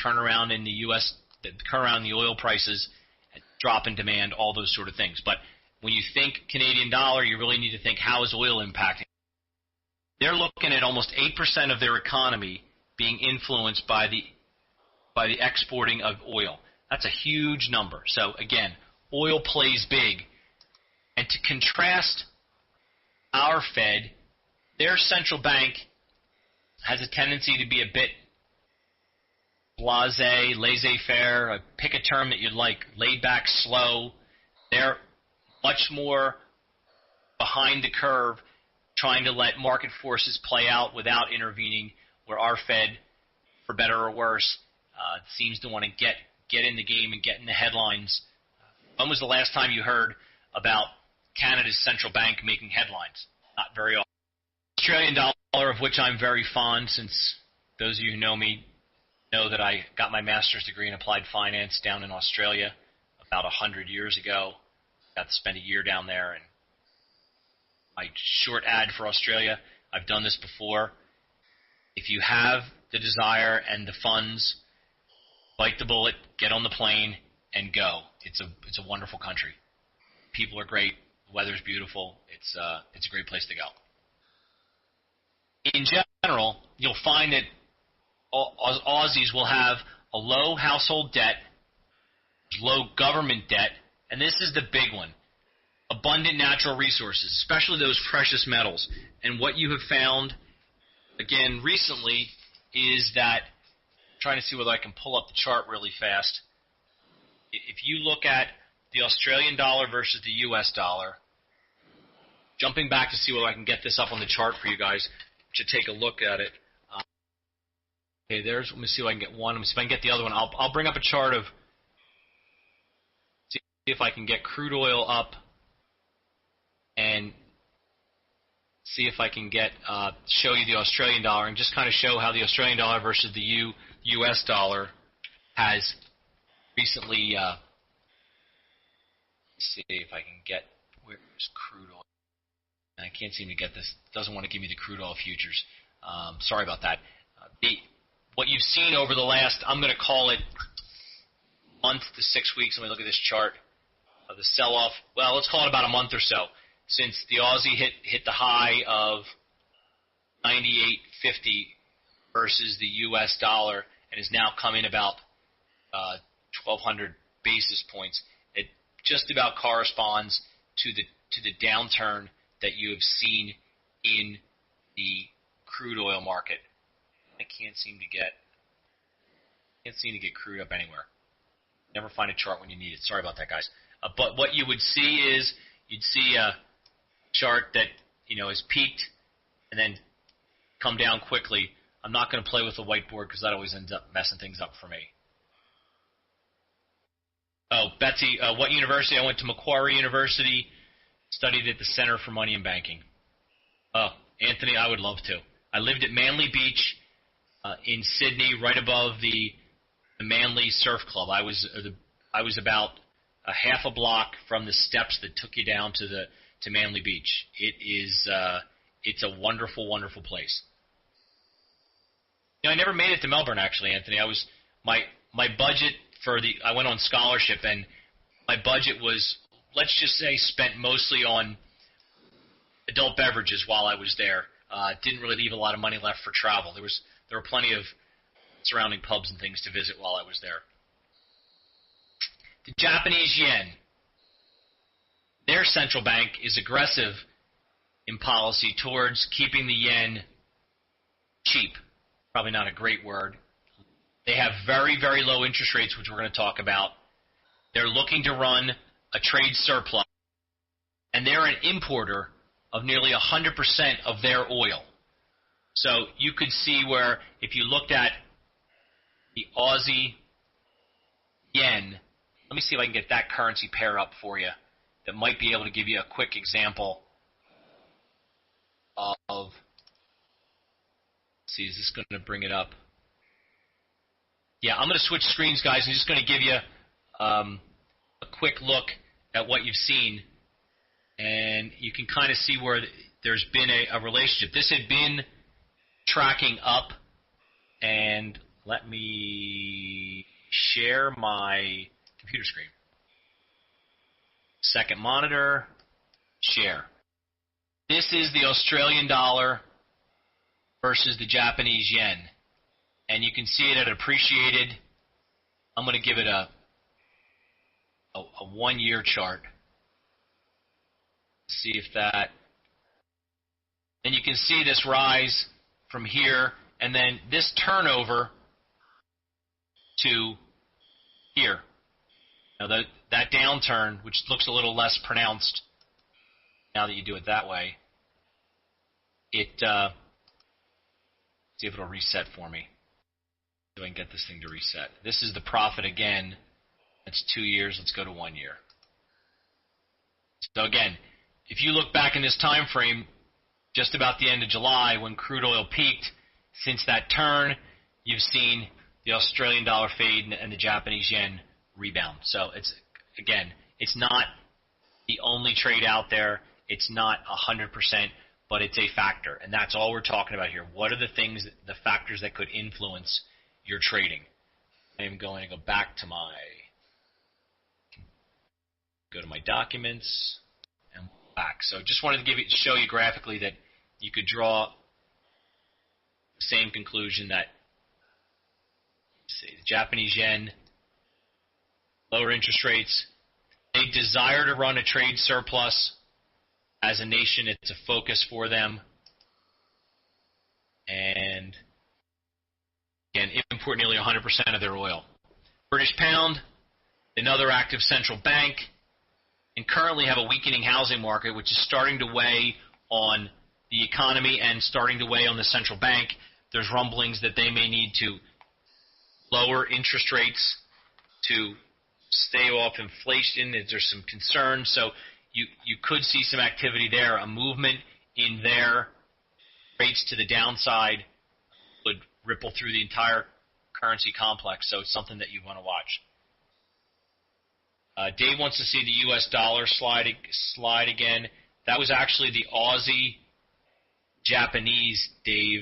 turnaround in the U.S., the turnaround in the oil prices, drop in demand, all those sort of things. But when you think Canadian dollar, you really need to think, how is oil impacting? They're looking at almost 8% of their economy being influenced by the exporting of oil. That's a huge number. So again, oil plays big. And to contrast our Fed, their central bank has a tendency to be a bit blasé, laissez-faire. Pick a term that you'd like. Laid back, slow. They're much more behind the curve, trying to let market forces play out without intervening, where our Fed, for better or worse, seems to want to get in the game and get in the headlines. When was the last time you heard about Canada's central bank making headlines? Not very often. Australian dollar, of which I'm very fond, since those of you who know me know that I got my master's degree in applied finance down in Australia about 100 years ago. Got to spend a year down there. And my short ad for Australia, I've done this before. If you have the desire and the funds, bite the bullet, get on the plane, and go. It's a wonderful country. People are great. The weather's beautiful. It's a great place to go. In general, you'll find that Aussies will have a low household debt, low government debt, and this is the big one, abundant natural resources, especially those precious metals. And what you have found, again, recently, is that, I'm trying to see whether I can pull up the chart really fast. If you look at the Australian dollar versus the U.S. dollar, jumping back to see whether I can get this up on the chart for you guys to take a look at it. Okay, let me see if I can get one. Let me see if I can get the other one. I'll bring up a chart of, see if I can get crude oil up and see if I can get show you the Australian dollar and just kind of show how the Australian dollar versus the U.S. dollar has recently. See if I can get, where's crude oil? I can't seem to get this. It doesn't want to give me the crude oil futures. Sorry about that. What you've seen over the last, I'm going to call it month to 6 weeks. Let me look at this chart of the sell-off. Well, let's call it about a month or so since the Aussie hit the high of 98.50 versus the U.S. dollar and is now coming about 1,200 basis points. It just about corresponds to the downturn that you have seen in the crude oil market. I can't seem to get crude up anywhere. Never find a chart when you need it. Sorry about that, guys. But what you would see is you'd see a chart that is peaked and then come down quickly. I'm not going to play with the whiteboard because that always ends up messing things up for me. Oh, Betsy, what university? I went to Macquarie University, studied at the Center for Money and Banking. Oh, Anthony, I would love to. I lived at Manly Beach in Sydney, right above the Manly Surf Club. I was about a half a block from the steps that took you down to Manly Beach. It's a wonderful, wonderful place. I never made it to Melbourne, actually, Anthony. My budget I went on scholarship, and my budget was, let's just say, spent mostly on adult beverages while I was there. Didn't really leave a lot of money left for travel. There were plenty of surrounding pubs and things to visit while I was there. The Japanese yen. Their central bank is aggressive in policy towards keeping the yen cheap. Probably not a great word. They have very, very low interest rates, which we're going to talk about. They're looking to run a trade surplus, and they're an importer of nearly 100% of their oil. So you could see where if you looked at the Aussie yen, let me see if I can get that currency pair up for you that might be able to give you a quick example of, let's see, is this going to bring it up? Yeah, I'm going to switch screens, guys. I'm just going to give you a quick look at what you've seen, and you can kind of see where there's been a relationship. This had been tracking up, and let me share my computer screen. Second monitor, share. This is the Australian dollar versus the Japanese yen. And you can see it had appreciated. I'm going to give it a 1-year chart. See if that. And you can see this rise from here and then this turnover to here. Now that downturn, which looks a little less pronounced now that you do it that way, see if it'll reset for me. So I can get this thing to reset. This is the profit again. That's 2 years. Let's go to 1 year. So again, if you look back in this time frame, just about the end of July when crude oil peaked, since that turn, you've seen the Australian dollar fade and the Japanese yen rebound. So it's not the only trade out there. It's not 100%, but it's a factor, and that's all we're talking about here. What are the things, the factors that could influence your trading? I am going to go back to my documents and back. So just wanted to show you graphically that you could draw the same conclusion that the Japanese yen, lower interest rates, they desire to run a trade surplus. As a nation, it's a focus for them. And again, import nearly 100% of their oil. British pound, another active central bank, and currently have a weakening housing market, which is starting to weigh on the economy and starting to weigh on the central bank. There's rumblings that they may need to lower interest rates to stay off inflation. There's some concern. So you could see some activity there. A movement in their rates to the downside would ripple through the entire currency complex. So it's something that you want to watch. Dave wants to see the U.S. dollar slide again. That was actually the Aussie Japanese, Dave.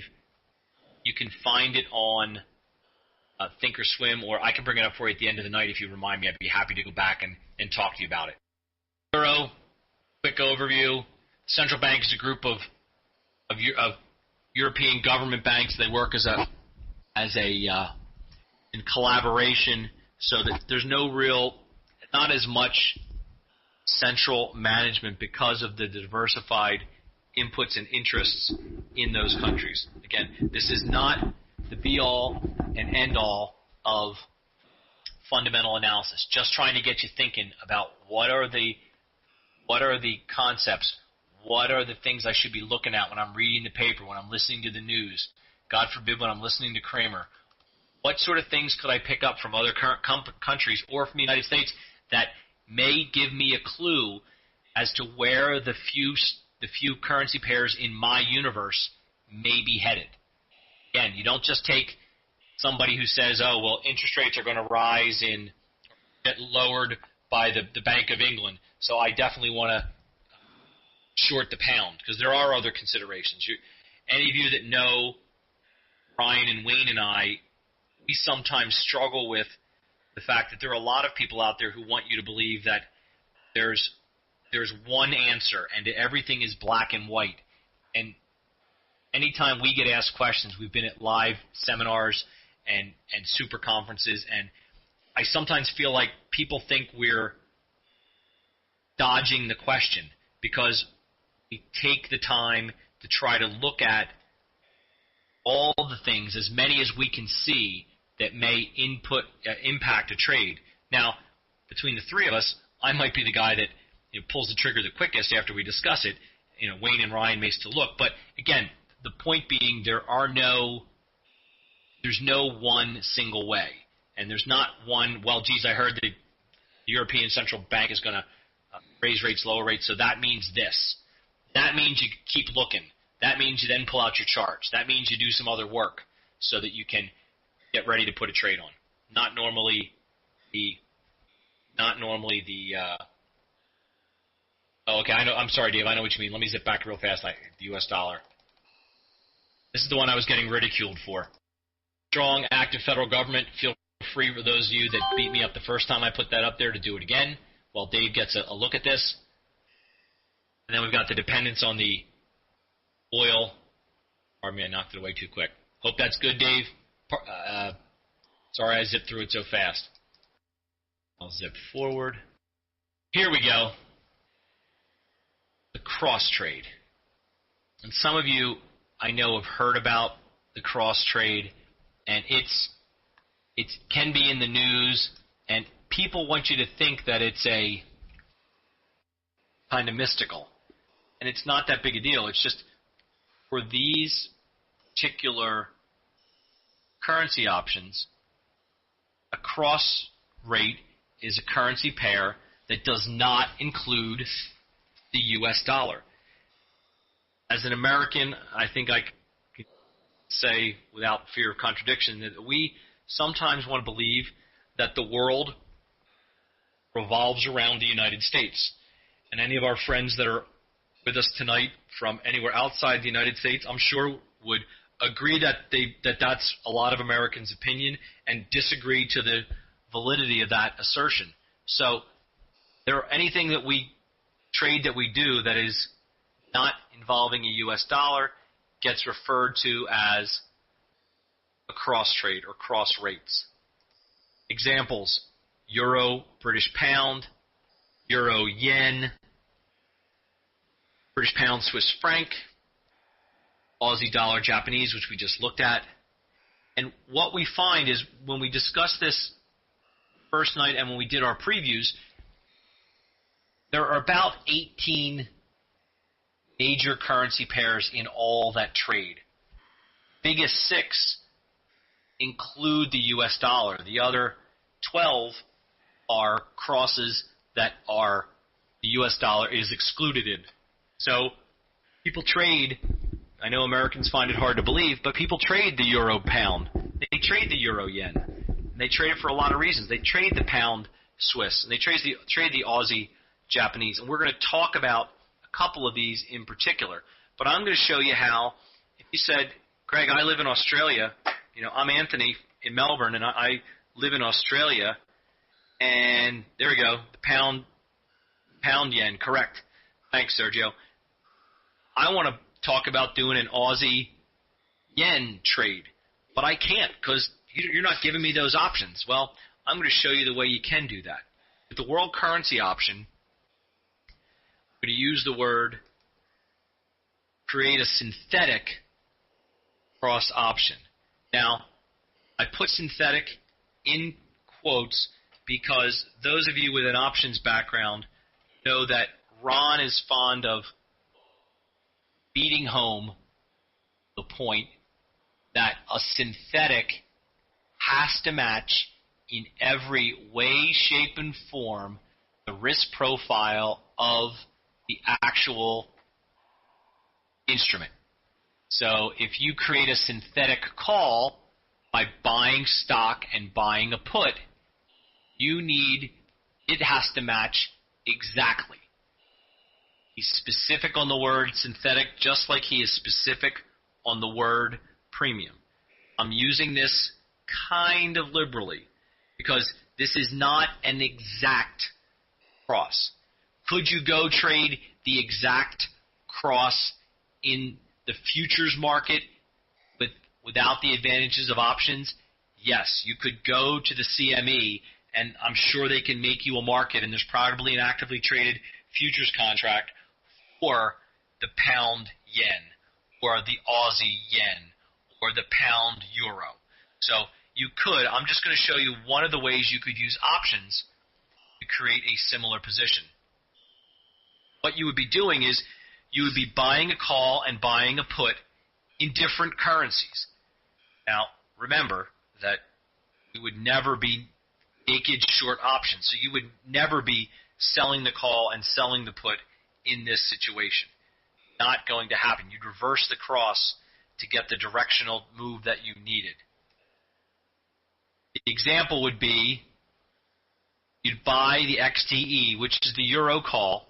You can find it on Thinkorswim, or I can bring it up for you at the end of the night if you remind me. I'd be happy to go back and talk to you about it. Euro, quick overview. Central bank is a group of European government banks. They work as a in collaboration, so that there's not as much central management because of the diversified inputs and interests in those countries. Again, this is not the be-all and end-all of fundamental analysis. Just trying to get you thinking about what are the concepts, what are the things I should be looking at when I'm reading the paper, when I'm listening to the news, God forbid when I'm listening to Kramer. What sort of things could I pick up from other countries or from the United States that may give me a clue as to where the few currency pairs in my universe may be headed? Again, you don't just take somebody who says, oh, well, interest rates are going to rise get lowered by the Bank of England, so I definitely want to short the pound, because there are other considerations. Any of you that know Ryan and Wayne and I, we sometimes struggle with the fact that there are a lot of people out there who want you to believe that there's one answer and everything is black and white. And anytime we get asked questions, we've been at live seminars and super conferences, and I sometimes feel like people think we're dodging the question because we take the time to try to look at all the things, as many as we can see, that may impact a trade. Now, between the three of us, I might be the guy that pulls the trigger the quickest after we discuss it. Wayne and Ryan may still look, but again, the point being, there's no one single way, and there's not one. Well, geez, I heard the European Central Bank is going to raise rates, lower rates, so that means this. That means you keep looking. That means you then pull out your charts. That means you do some other work so that you can get ready to put a trade on. Not normally the. Oh, okay. I know. I'm sorry, Dave. I know what you mean. Let me zip back real fast. The U.S. dollar. This is the one I was getting ridiculed for. Strong, active federal government. Feel free for those of you that beat me up the first time I put that up there to do it again while Dave gets a look at this. And then we've got the dependence on the oil. Pardon me, I knocked it away too quick. Hope that's good, Dave. Sorry I zipped through it so fast. I'll zip forward. Here we go. The cross trade. And some of you, I know, have heard about the cross trade, and it can be in the news, and people want you to think that it's a kind of mystical, and it's not that big a deal. It's just for these particular currency options, a cross rate is a currency pair that does not include the U.S. dollar. As an American, I think I can say without fear of contradiction that we sometimes want to believe that the world revolves around the United States. And any of our friends that are with us tonight from anywhere outside the United States, I'm sure would agree that that's a lot of Americans' opinion and disagree to the validity of that assertion. So anything that we trade that we do that is not involving a U.S. dollar gets referred to as a cross trade or cross rates. Examples: euro, British pound, euro, yen, British pound, Swiss franc, Aussie dollar, Japanese, which we just looked at. And what we find is when we discuss this first night and when we did our previews, there are about 18 major currency pairs in all that trade. Biggest 6 include the U.S. dollar. The other 12 are crosses that are the U.S. dollar is excluded in. So people trade. I know Americans find it hard to believe, but people trade the euro pound. They trade the euro yen. And they trade it for a lot of reasons. They trade the pound Swiss. And they trade the Aussie Japanese. And we're going to talk about a couple of these in particular. But I'm going to show you how, if you said, Greg, I live in Australia. I'm Anthony in Melbourne, and I live in Australia. And there we go, the pound yen, correct. Thanks, Sergio. I want to talk about doing an Aussie yen trade, but I can't because you're not giving me those options. Well, I'm going to show you the way you can do that. With the world currency option, I'm going to use the word create a synthetic cross option. Now, I put synthetic in quotes because those of you with an options background know that Ron is fond of beating home the point that a synthetic has to match in every way, shape, and form the risk profile of the actual instrument. So if you create a synthetic call by buying stock and buying a put, it has to match exactly. He's specific on the word synthetic just like he is specific on the word premium. I'm using this kind of liberally because this is not an exact cross. Could you go trade the exact cross in the futures market without the advantages of options? Yes, you could go to the CME, and I'm sure they can make you a market, and there's probably an actively traded futures contract for the pound yen, or the Aussie yen, or the pound euro. So you could. I'm just going to show you one of the ways you could use options to create a similar position. What you would be doing is you would be buying a call and buying a put in different currencies. Now, remember that we would never be naked short options, so you would never be selling the call and selling the put in this situation. Not going to happen. You'd reverse the cross to get the directional move that you needed. The example would be you'd buy the XTE, which is the euro call,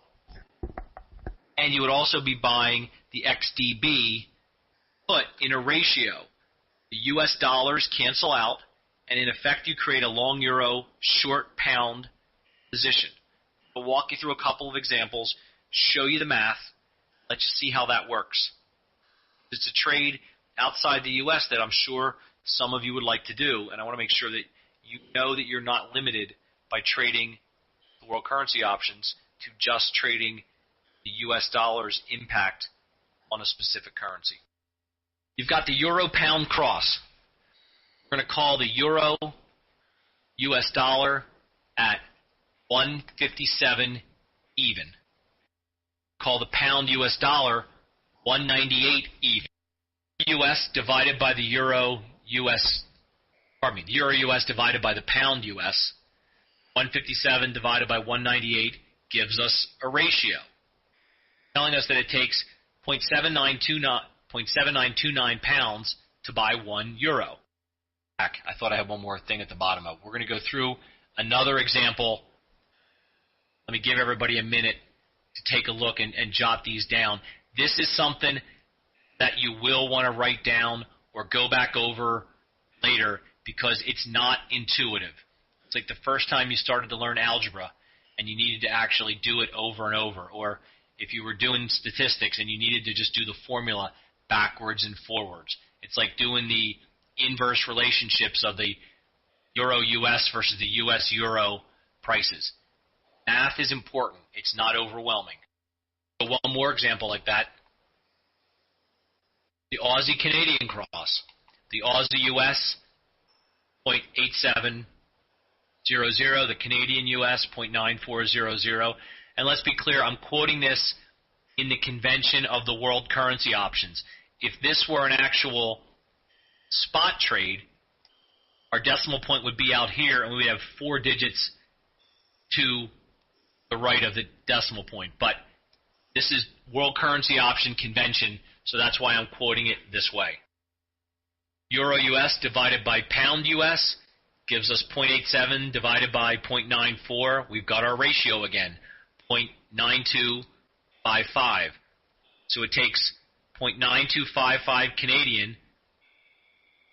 and you would also be buying the XDB put in a ratio. The US dollars cancel out, and in effect you create a long euro, short pound position. I'll walk you through a couple of examples, show you the math, let you see how that works. It's a trade outside the US that I'm sure some of you would like to do, and I want to make sure that you know that you're not limited by trading the world currency options to just trading the US dollar's impact on a specific currency. You've got the euro-pound cross. We're going to call the euro U.S. dollar at 157 even. Call the pound U.S. dollar 198 even. U.S. divided by the euro U.S. The euro U.S. divided by the pound U.S. 157 divided by 198 gives us a ratio, telling us that it takes 0.7929 pounds to buy 1 euro. I thought I had one more thing at the bottom of it. We're going to go through another example. Let me give everybody a minute to take a look and jot these down. This is something that you will want to write down or go back over later because it's not intuitive. It's like the first time you started to learn algebra and you needed to actually do it over and over, or if you were doing statistics and you needed to just do the formula backwards and forwards. It's like doing the inverse relationships of the euro-US versus the US-euro prices. Math is important. It's not overwhelming. So one more example like that. The Aussie-Canadian cross. The Aussie-US, 0.8700. The Canadian-US, 0.9400. And let's be clear, I'm quoting this in the convention of the world currency options. If this were an actual spot trade, our decimal point would be out here, and we would have 4 digits to the right of the decimal point. But this is world currency option convention, so that's why I'm quoting it this way. Euro-US divided by pound-US gives us 0.87 divided by 0.94. We've got our ratio again, 0.9255. So it takes 0.9255 Canadian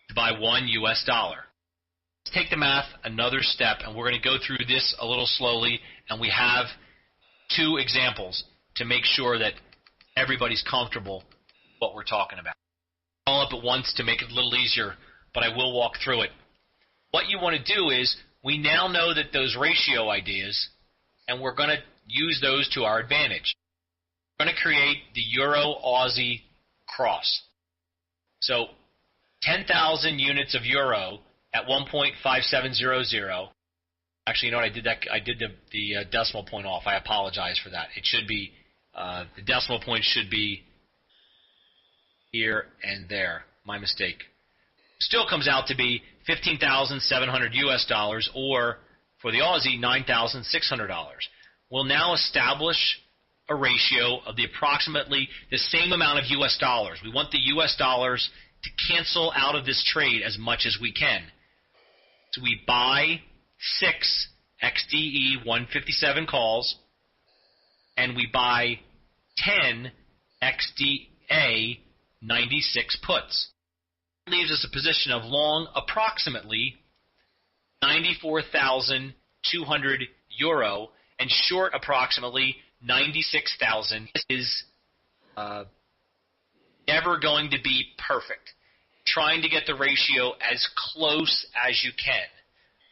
to buy 1 US dollar. Let's take the math another step, and we're going to go through this a little slowly, and we have 2 examples to make sure that everybody's comfortable with what we're talking about. All up at once to make it a little easier, but I will walk through it. What you want to do is, we now know that those ratio ideas, and we're going to use those to our advantage. We're going to create the Euro-Aussie cross. So 10,000 units of euro at 1.5700. Actually, you know what? I did the decimal point off. I apologize for that. It should be the decimal point should be here and there. My mistake. Still comes out to be 15,700 US dollars, or for the Aussie, $9,600. We'll now establish a ratio of the approximately the same amount of US dollars. We want the US dollars to cancel out of this trade as much as we can. So we buy 6 XDE 157 calls, and we buy 10 XDA 96 puts. That leaves us a position of long approximately 94,200 euro and short approximately 96,000. This is never going to be perfect. Trying to get the ratio as close as you can.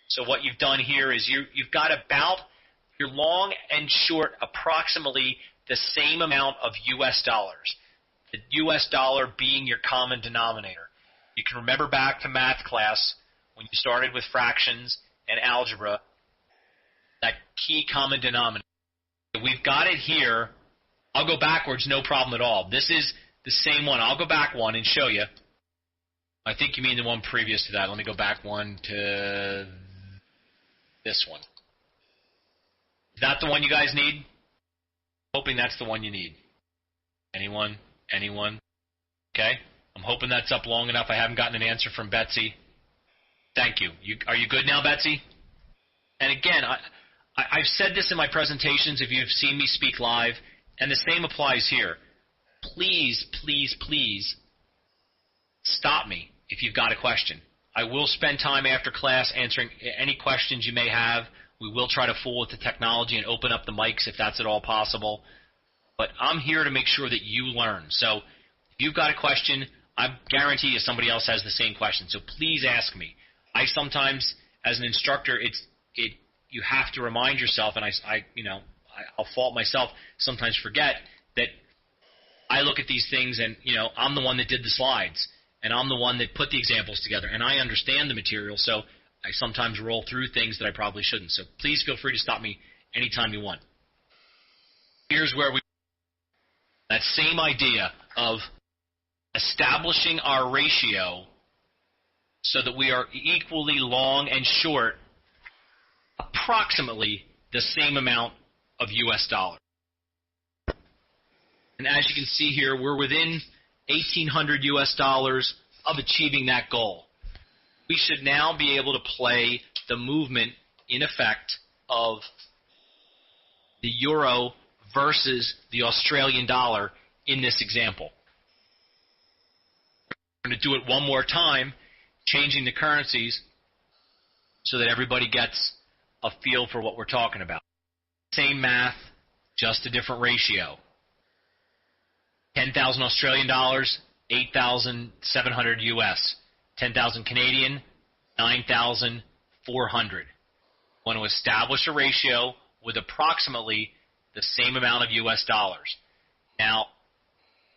So what you've done here is you've got about your long and short approximately the same amount of US dollars. The US dollar being your common denominator. You can remember back to math class when you started with fractions and algebra, that key common denominator. We've got it here. I'll go backwards, no problem at all. This is the same one. I'll go back one and show you. I think you mean the one previous to that. Let me go back one to this one. Is that the one you guys need? Hoping that's the one you need. Anyone? Anyone? Okay. I'm hoping that's up long enough. I haven't gotten an answer from Betsy. Thank you. Are you good now, Betsy? And again, I've said this in my presentations if you've seen me speak live, and the same applies here. Please, please, please stop me if you've got a question. I will spend time after class answering any questions you may have. We will try to fool with the technology and open up the mics if that's at all possible. But I'm here to make sure that you learn. So if you've got a question, I guarantee you somebody else has the same question. So please ask me. I sometimes, as an instructor, you have to remind yourself, and I'll fault myself, sometimes forget that I look at these things and, I'm the one that did the slides. and I'm the one that put the examples together, and I understand the material, so I sometimes roll through things that I probably shouldn't. So please feel free to stop me anytime you want. Here's where that same idea of establishing our ratio so that we are equally long and short approximately the same amount of U.S. dollars. And as you can see here, we're within 1,800 U.S. dollars of achieving that goal. We should now be able to play the movement in effect of the euro versus the Australian dollar in this example. We're going to do it one more time, changing the currencies so that everybody gets a feel for what we're talking about. Same math, just a different ratio. 10,000 Australian dollars, 8,700 US. 10,000 Canadian, 9,400. Want to establish a ratio with approximately the same amount of US dollars. Now,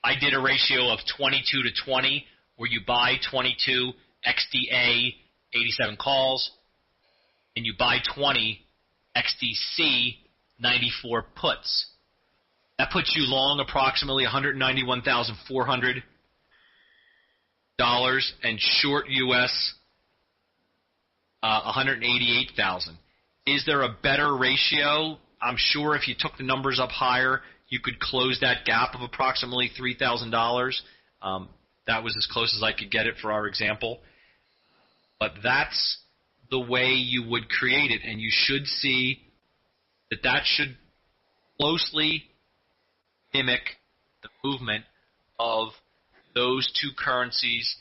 I did a ratio of 22 to 20, where you buy 22 XDA 87 calls, and you buy 20 XDC 94 puts. That puts you long approximately $191,400 and short US 188,000. Is there a better ratio? I'm sure if you took the numbers up higher, you could close that gap of approximately $3,000. That was as close as I could get it for our example. But that's the way you would create it, and you should see that that should closely mimic the movement of those two currencies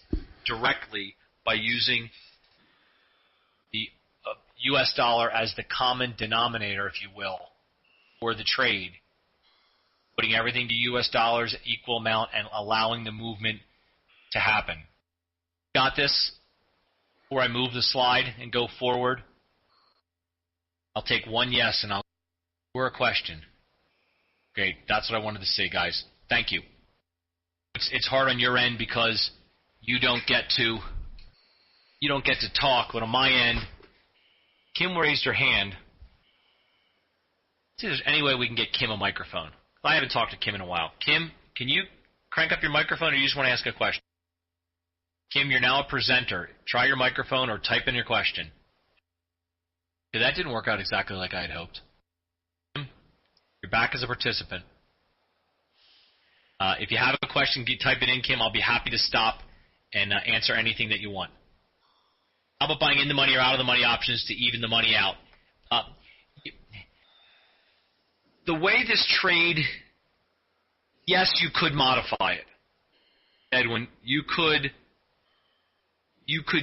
directly by using the U.S. dollar as the common denominator, if you will, for the trade, putting everything to U.S. dollars, equal amount, and allowing the movement to happen. Got this? Before I move the slide and go forward, I'll take one yes and I'll or a question. Great, that's what I wanted to say, guys. Thank you. It's hard on your end because you don't get to talk, but on my end, Kim raised her hand. Let's see if there's any way we can get Kim a microphone. I haven't talked to Kim in a while. Kim, can you crank up your microphone, or you just want to ask a question? Kim, you're now a presenter. Try your microphone or type in your question. Okay, that didn't work out exactly like I had hoped. Kim, you're back as a participant. If you have a question, type it in, Kim. I'll be happy to stop and answer anything that you want. How about buying in the money or out of the money options to even the money out? The way this trade, yes, you could modify it. Edwin, you could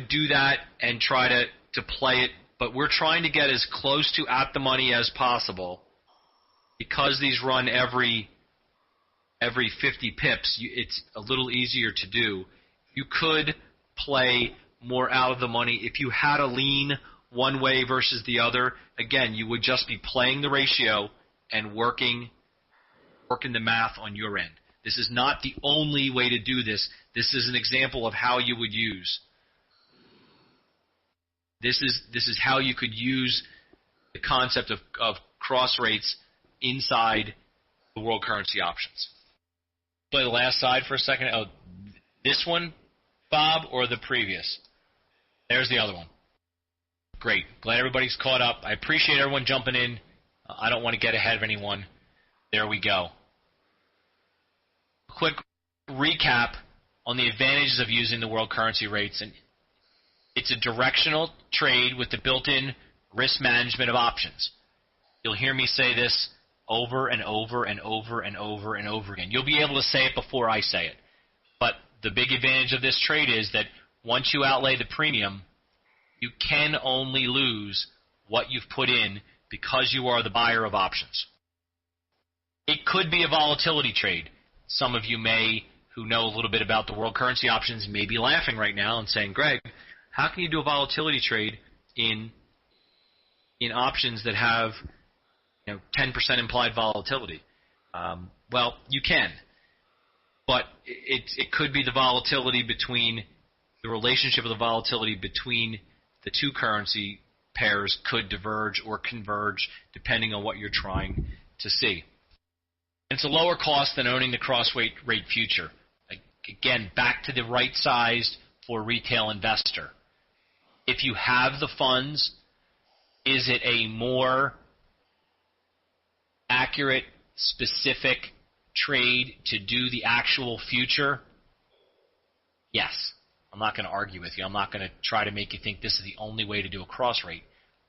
do that and try to play it, but we're trying to get as close to at the money as possible. Because these run every 50 pips, it's a little easier to do. You could play more out of the money. If you had a lean one way versus the other, again, you would just be playing the ratio and working the math on your end. This is not the only way to do this. This is an example of how you would use. This is how you could use the concept of cross rates inside the world currency options. Play the last side for a second. Oh, this one, Bob, or the previous? There's the other one. Great. Glad everybody's caught up. I appreciate everyone jumping in. I don't want to get ahead of anyone. There we go. Quick recap on the advantages of using the world currency rates. And it's a directional trade with the built-in risk management of options. You'll hear me say this over and over and over and over and over again. You'll be able to say it before I say it. But the big advantage of this trade is that once you outlay the premium, you can only lose what you've put in because you are the buyer of options. It could be a volatility trade. Some of you who know a little bit about the world currency options, may be laughing right now and saying, Greg, how can you do a volatility trade in options that have 10% implied volatility? Well, you can. But it could be the volatility between the relationship of the volatility between the two currency pairs could diverge or converge depending on what you're trying to see. It's a lower cost than owning the cross-rate future. Again, back to the right size for retail investor. If you have the funds, is it a more accurate, specific trade to do the actual future? Yes. I'm not going to argue with you. I'm not going to try to make you think this is the only way to do a cross rate.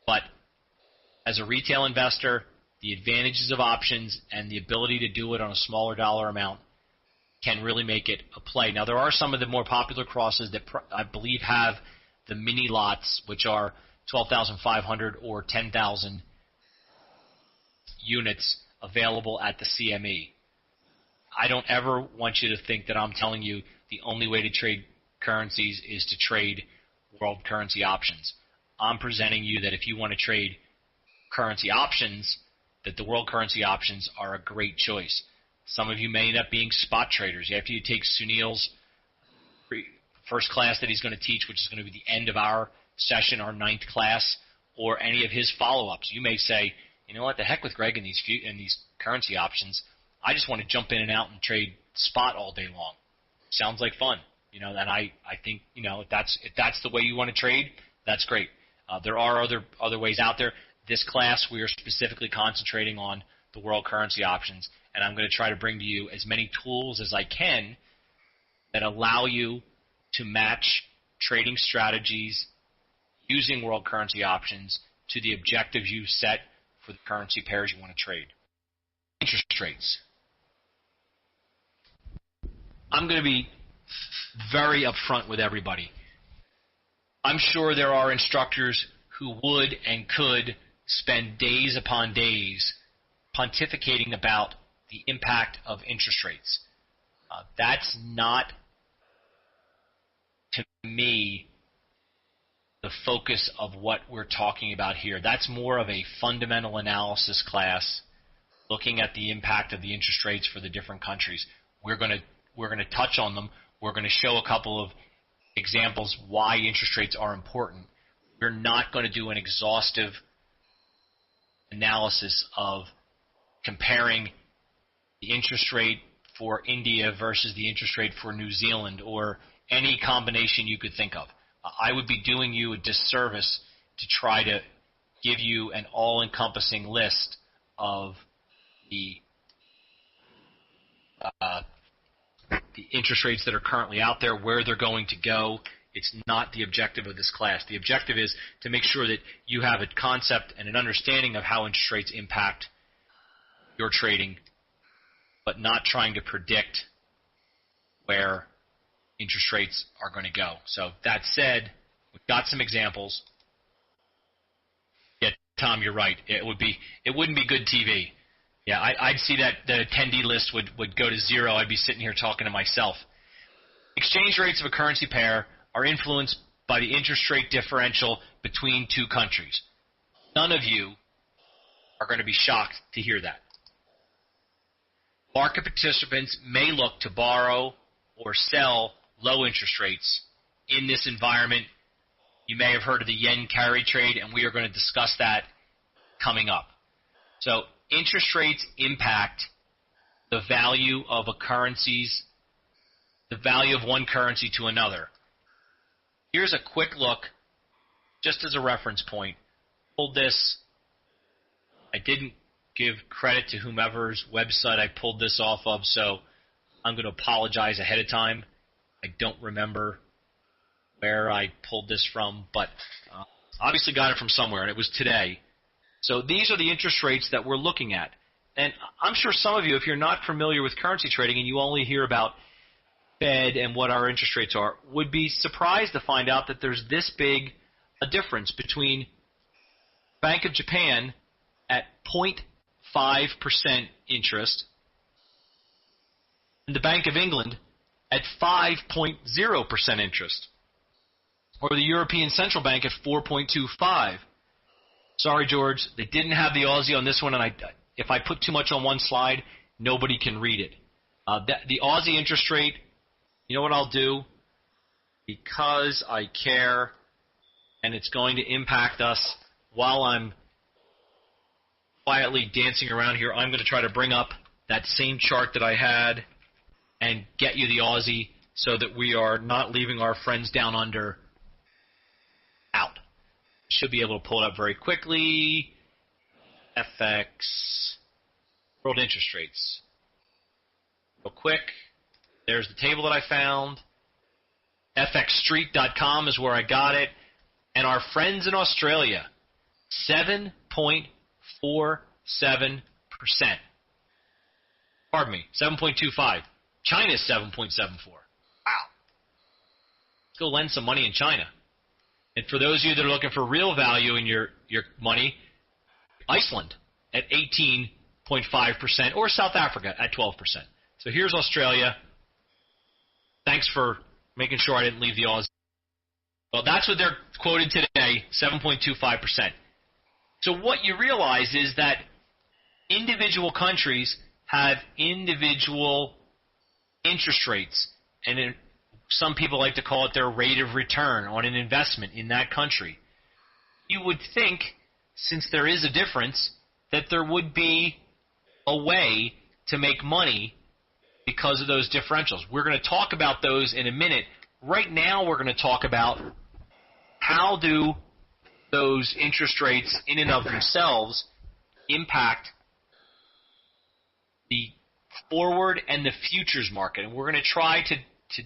But as a retail investor, the advantages of options and the ability to do it on a smaller dollar amount can really make it a play. Now, there are some of the more popular crosses that I believe have the mini lots, which are 12,500 or 10,000 units available at the CME. I don't ever want you to think that I'm telling you the only way to trade currencies is to trade world currency options. I'm presenting you that if you want to trade currency options, that the world currency options are a great choice. Some of you may end up being spot traders. After you take Sunil's first class that he's going to teach, which is going to be the end of our session, our 9th class, or any of his follow-ups, you may say, you know what, the heck with Greg and these currency options. I just want to jump in and out and trade spot all day long. Sounds like fun. And I think, if that's the way you want to trade, that's great. There are other ways out there. This class, we are specifically concentrating on the world currency options, and I'm going to try to bring to you as many tools as I can that allow you to match trading strategies using world currency options to the objectives you set for the currency pairs you want to trade. Interest rates. I'm going to be very upfront with everybody. I'm sure there are instructors who would and could spend days upon days pontificating about the impact of interest rates. That's not, to me, the focus of what we're talking about here. That's more of a fundamental analysis class looking at the impact of the interest rates for the different countries. We're going to touch on them. We're going to show a couple of examples why interest rates are important. We're not going to do an exhaustive analysis of comparing the interest rate for India versus the interest rate for New Zealand or any combination you could think of. I would be doing you a disservice to try to give you an all-encompassing list of the interest rates that are currently out there, where they're going to go. It's not the objective of this class. The objective is to make sure that you have a concept and an understanding of how interest rates impact your trading, but not trying to predict where interest rates are going to go. So that said, we've got some examples. Yeah, Tom, you're right. It wouldn't be good TV. Yeah, I'd see that the attendee list would go to zero. I'd be sitting here talking to myself. Exchange rates of a currency pair are influenced by the interest rate differential between two countries. None of you are going to be shocked to hear that. Market participants may look to borrow or sell low interest rates in this environment. You may have heard of the yen carry trade, and we are going to discuss that coming up. So interest rates impact the value of the value of one currency to another. Here's a quick look, just as a reference point. Pulled this. I didn't give credit to whomever's website I pulled this off of, so I'm going to apologize ahead of time. I don't remember where I pulled this from, but obviously got it from somewhere, and it was today. So these are the interest rates that we're looking at. And I'm sure some of you, if you're not familiar with currency trading and you only hear about Fed and what our interest rates are, would be surprised to find out that there's this big a difference between Bank of Japan at 0.5% interest and the Bank of England at 5.0% interest, or the European Central Bank at 4.25%. Sorry, George, they didn't have the Aussie on this one, and if I put too much on one slide, nobody can read it. The Aussie interest rate, you know what I'll do? because I care, and it's going to impact us while I'm quietly dancing around here. I'm going to try to bring up that same chart that I had and get you the Aussie so that we are not leaving our friends down under out. Should be able to pull it up very quickly. FX, world interest rates. Real quick, there's the table that I found. FXstreet.com is where I got it. And our friends in Australia, 7.47%. Pardon me, 7.25. China's 7.74. Wow. Let's go lend some money in China. And for those of you that are looking for real value in your money, Iceland at 18.5% or South Africa at 12%. So here's Australia. Thanks for making sure I didn't leave the Aussie. Well, that's what they're quoted today, 7.25%. So what you realize is that individual countries have individual interest rates, and some people like to call it their rate of return on an investment in that country. You would think, since there is a difference, that there would be a way to make money because of those differentials. We're going to talk about those in a minute. Right now we're going to talk about how do those interest rates in and of themselves impact the forward and the futures market. And we're going to try to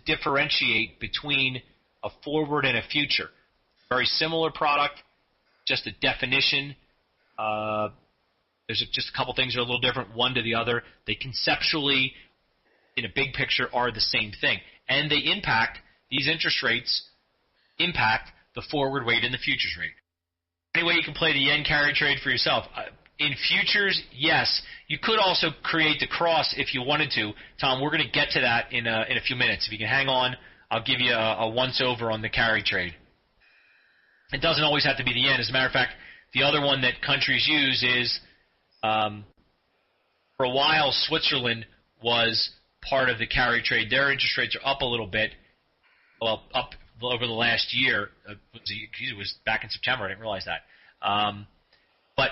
differentiate between a forward and a future. Very similar product, just a definition. There's just a couple things that are a little different, one to the other. They conceptually, in a big picture, are the same thing. And they impact, these interest rates impact the forward rate and the futures rate. Anyway, you can play the yen carry trade for yourself. In futures, yes. You could also create the cross if you wanted to. Tom, we're going to get to that in a few minutes. If you can hang on, I'll give you a once-over on the carry trade. It doesn't always have to be the yen. As a matter of fact, the other one that countries use is, for a while, Switzerland was part of the carry trade. Their interest rates are up a little bit, well, up over the last year. It was back in September. I didn't realize that. But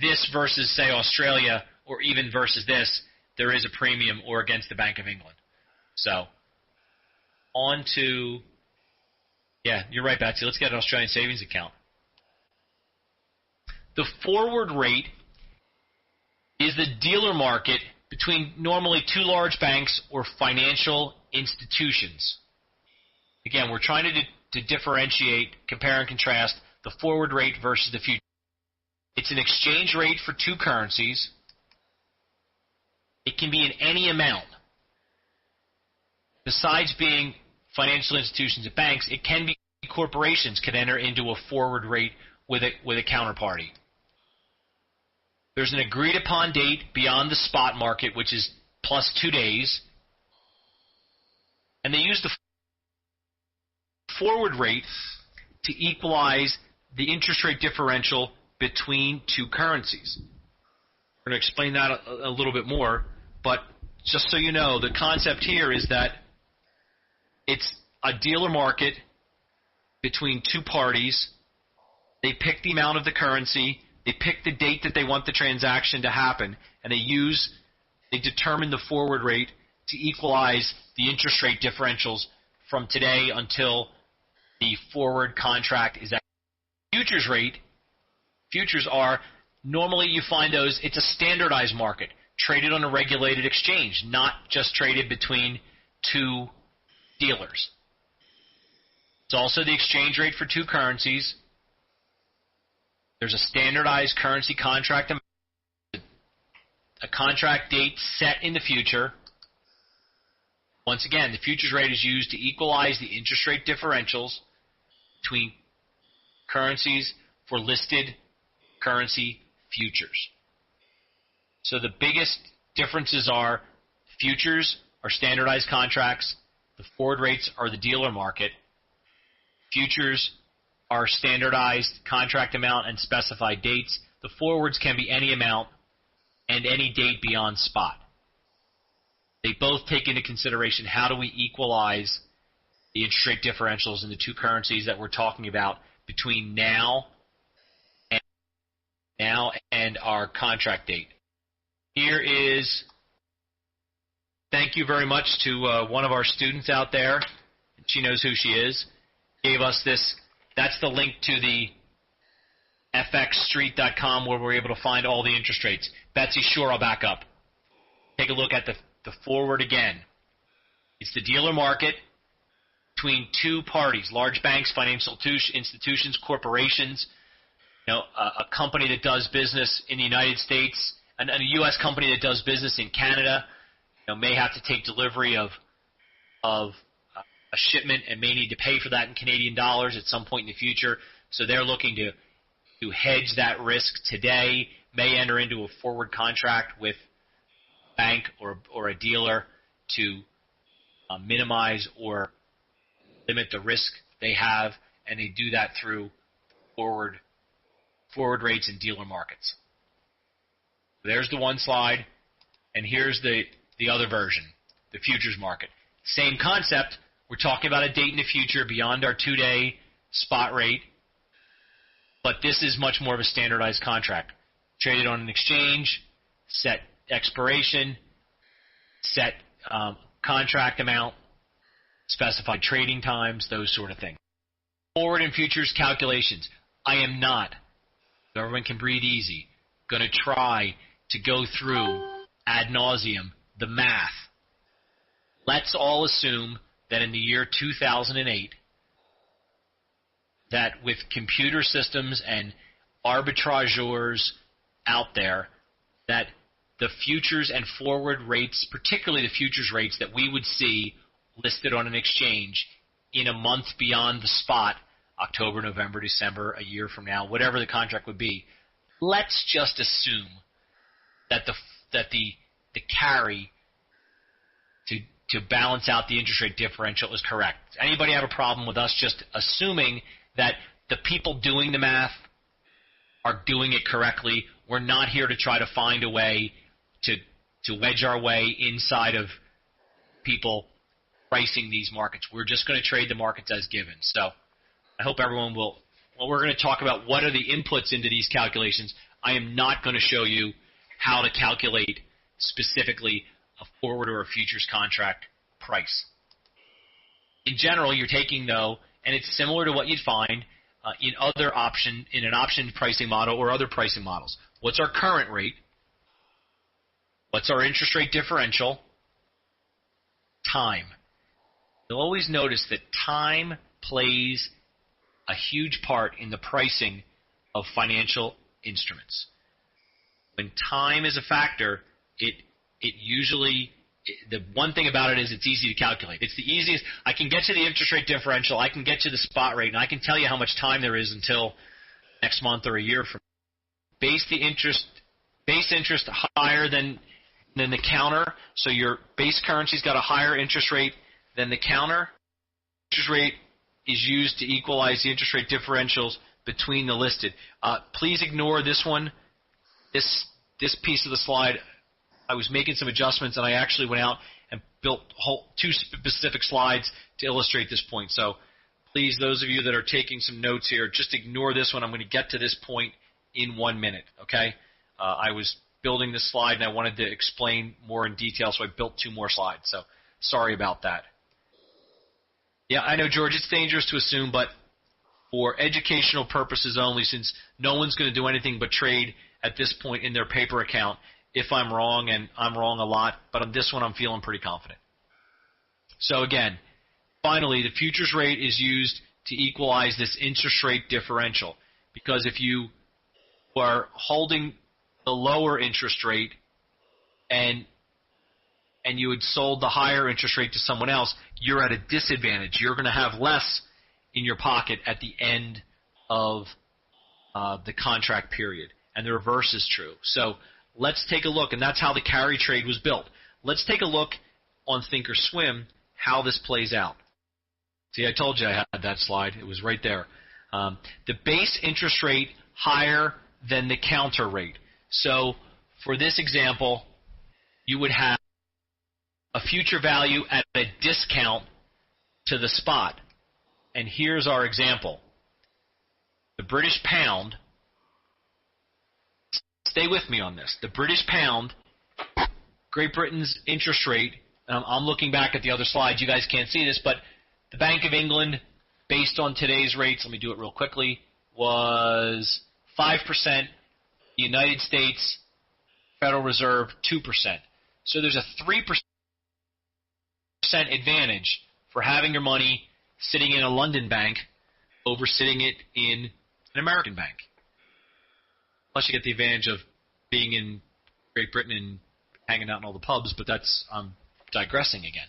this versus, say, Australia, or even versus this, there is a premium, or against the Bank of England. So, on to, yeah, you're right, Betsy. Let's get an Australian savings account. The forward rate is the dealer market between normally two large banks or financial institutions. Again, we're trying to differentiate, compare and contrast the forward rate versus the future. It's an exchange rate for two currencies. It can be in any amount. Besides being financial institutions and banks, it can be corporations can enter into a forward rate with a counterparty. There's an agreed upon date beyond the spot market, which is plus 2 days. And they use the forward rate to equalize the interest rate differential between two currencies. We're going to explain that a little bit more, but just so you know, the concept here is that it's a dealer market between two parties. They pick the amount of the currency, they pick the date that they want the transaction to happen, and they determine the forward rate to equalize the interest rate differentials from today until the forward contract is at futures rate. Futures are, normally you find those, it's a standardized market, traded on a regulated exchange, not just traded between two dealers. It's also the exchange rate for two currencies. There's a standardized currency contract, a contract date set in the future. Once again, the futures rate is used to equalize the interest rate differentials between currencies for listed currency futures. So the biggest differences are futures are standardized contracts, the forward rates are the dealer market, futures are standardized contract amount and specified dates, the forwards can be any amount and any date beyond spot. They both take into consideration how do we equalize the interest rate differentials in the two currencies that we're talking about between now and our contract date. Here is, thank you very much to one of our students out there. She knows who she is. Gave us this. That's the link to the fxstreet.com where we're able to find all the interest rates. Betsy, sure, I'll back up. Take a look at the forward again. It's the dealer market between two parties, large banks, financial institutions, corporations, a company that does business in the United States, and a U.S. company that does business in Canada, may have to take delivery of a shipment and may need to pay for that in Canadian dollars at some point in the future. So they're looking to hedge that risk today, may enter into a forward contract with a bank or a dealer to minimize or limit the risk they have, and they do that through forward rates and dealer markets. There's the one slide, and here's the other version, the futures market. Same concept. We're talking about a date in the future beyond our 2-day spot rate, but this is much more of a standardized contract. Traded on an exchange, set expiration, set contract amount, specified trading times, those sort of things. Forward and futures calculations. I am not, everyone can breathe easy, going to try to go through ad nauseum the math. Let's all assume that in the year 2008, that with computer systems and arbitrageurs out there, that the futures and forward rates, particularly the futures rates that we would see listed on an exchange in a month beyond the spot, October, November, December, a year from now, whatever the contract would be, let's just assume that the carry to balance out the interest rate differential is correct. Anybody have a problem with us just assuming that the people doing the math are doing it correctly? We're not here to try to find a way to wedge our way inside of people pricing these markets. We're just going to trade the markets as given. So I hope everyone will. Well, we're going to talk about what are the inputs into these calculations. I am not going to show you how to calculate specifically a forward or a futures contract price. In general, you're taking, though, and it's similar to what you'd find in an option pricing model or other pricing models. What's our current rate? What's our interest rate differential? Time. You'll always notice that time plays a huge part in the pricing of financial instruments. When time is a factor, the one thing about it is it's easy to calculate. It's the easiest. I can get to the interest rate differential, I can get to the spot rate, and I can tell you how much time there is until next month or a year from now. Base interest higher than the counter, so your base currency's got a higher interest rate than the counter. Interest rate is used to equalize the interest rate differentials between the listed. Please ignore this one, this piece of the slide. I was making some adjustments, and I actually went out and built two specific slides to illustrate this point. So please, those of you that are taking some notes here, just ignore this one. I'm going to get to this point in 1 minute, okay? I was building this slide, and I wanted to explain more in detail, so I built 2 more slides. So sorry about that. Yeah, I know, George, it's dangerous to assume, but for educational purposes only, since no one's going to do anything but trade at this point in their paper account, if I'm wrong, and I'm wrong a lot, but on this one I'm feeling pretty confident. So again, finally, the futures rate is used to equalize this interest rate differential, because if you are holding the lower interest rate and you had sold the higher interest rate to someone else, you're at a disadvantage. You're going to have less in your pocket at the end of the contract period, and the reverse is true. So let's take a look, and that's how the carry trade was built. Let's take a look on Thinkorswim how this plays out. See, I told you I had that slide. It was right there. The base interest rate higher than the counter rate. So for this example, you would have a future value at a discount to the spot. And here's our example. The British pound, stay with me on this. The British pound, Great Britain's interest rate, I'm looking back at the other slides. You guys can't see this, but the Bank of England, based on today's rates, let me do it real quickly, was 5%. The United States Federal Reserve, 2%. So there's a 3% advantage for having your money sitting in a London bank over sitting it in an American bank. Plus you get the advantage of being in Great Britain and hanging out in all the pubs, but that's digressing again.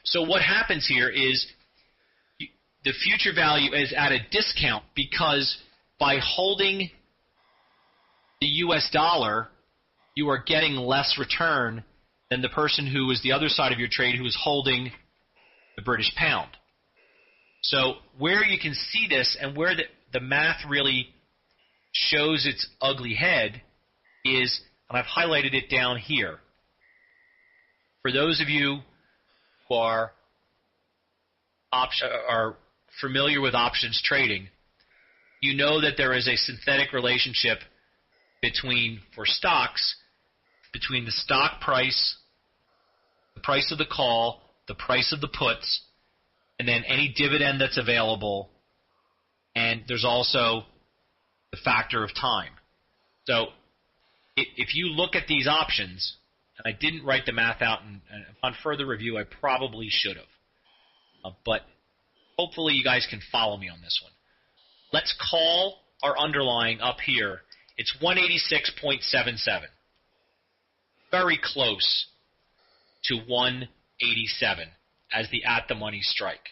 So what happens here is the future value is at a discount because by holding the U.S. dollar, you are getting less return than the person who is the other side of your trade who is holding the British pound. So where you can see this and where the math really shows its ugly head is, and I've highlighted it down here. For those of you who are familiar with options trading, you know that there is a synthetic relationship for stocks, between the stock price, the price of the call, the price of the puts, and then any dividend that's available, and there's also the factor of time. So if you look at these options, and I didn't write the math out, and on further review I probably should have, but hopefully you guys can follow me on this one. Let's call our underlying up here. It's 186.77. Very close to 187 as the at-the-money strike.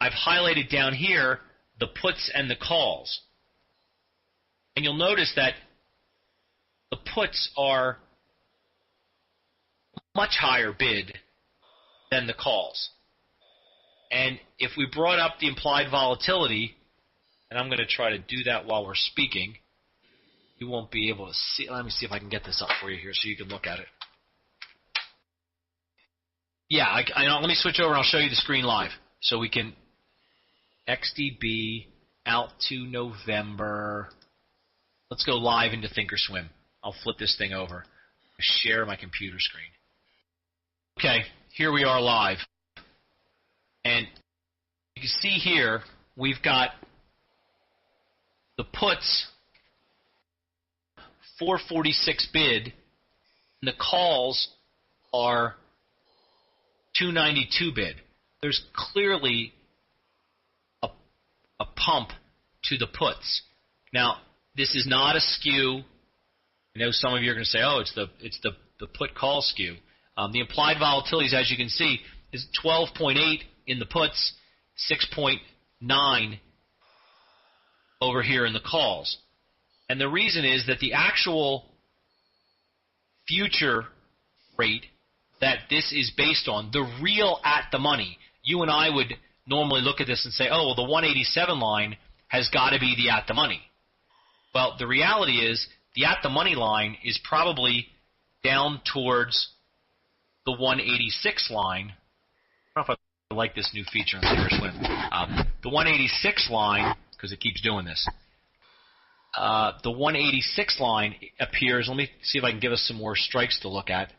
I've highlighted down here the puts and the calls. And you'll notice that the puts are much higher bid than the calls. And if we brought up the implied volatility, and I'm going to try to do that while we're speaking, you won't be able to see. Let me see if I can get this up for you here so you can look at it. Yeah, I know. Let me switch over and I'll show you the screen live. So we can XDB out to November. Let's go live into Thinkorswim. I'll flip this thing over. Share my computer screen. Okay, here we are live. And you can see here we've got the puts 446 bid, and the calls are 292 bid. There's clearly a pump to the puts. Now, this is not a skew. I know some of you are going to say, "Oh, it's the put call skew." The implied volatilities, as you can see, is 12.8 in the puts, 6.9 over here in the calls. And the reason is that the actual future rate that this is based on, the real at the money, you and I would normally look at this and say, oh, well, the 187 line has got to be the at the money. Well, the reality is the at the money line is probably down towards the 186 line. I don't know if I like this new feature on Thinkorswim. The 186 line, because it keeps doing this. The 186 line appears, let me see if I can give us some more strikes to look at.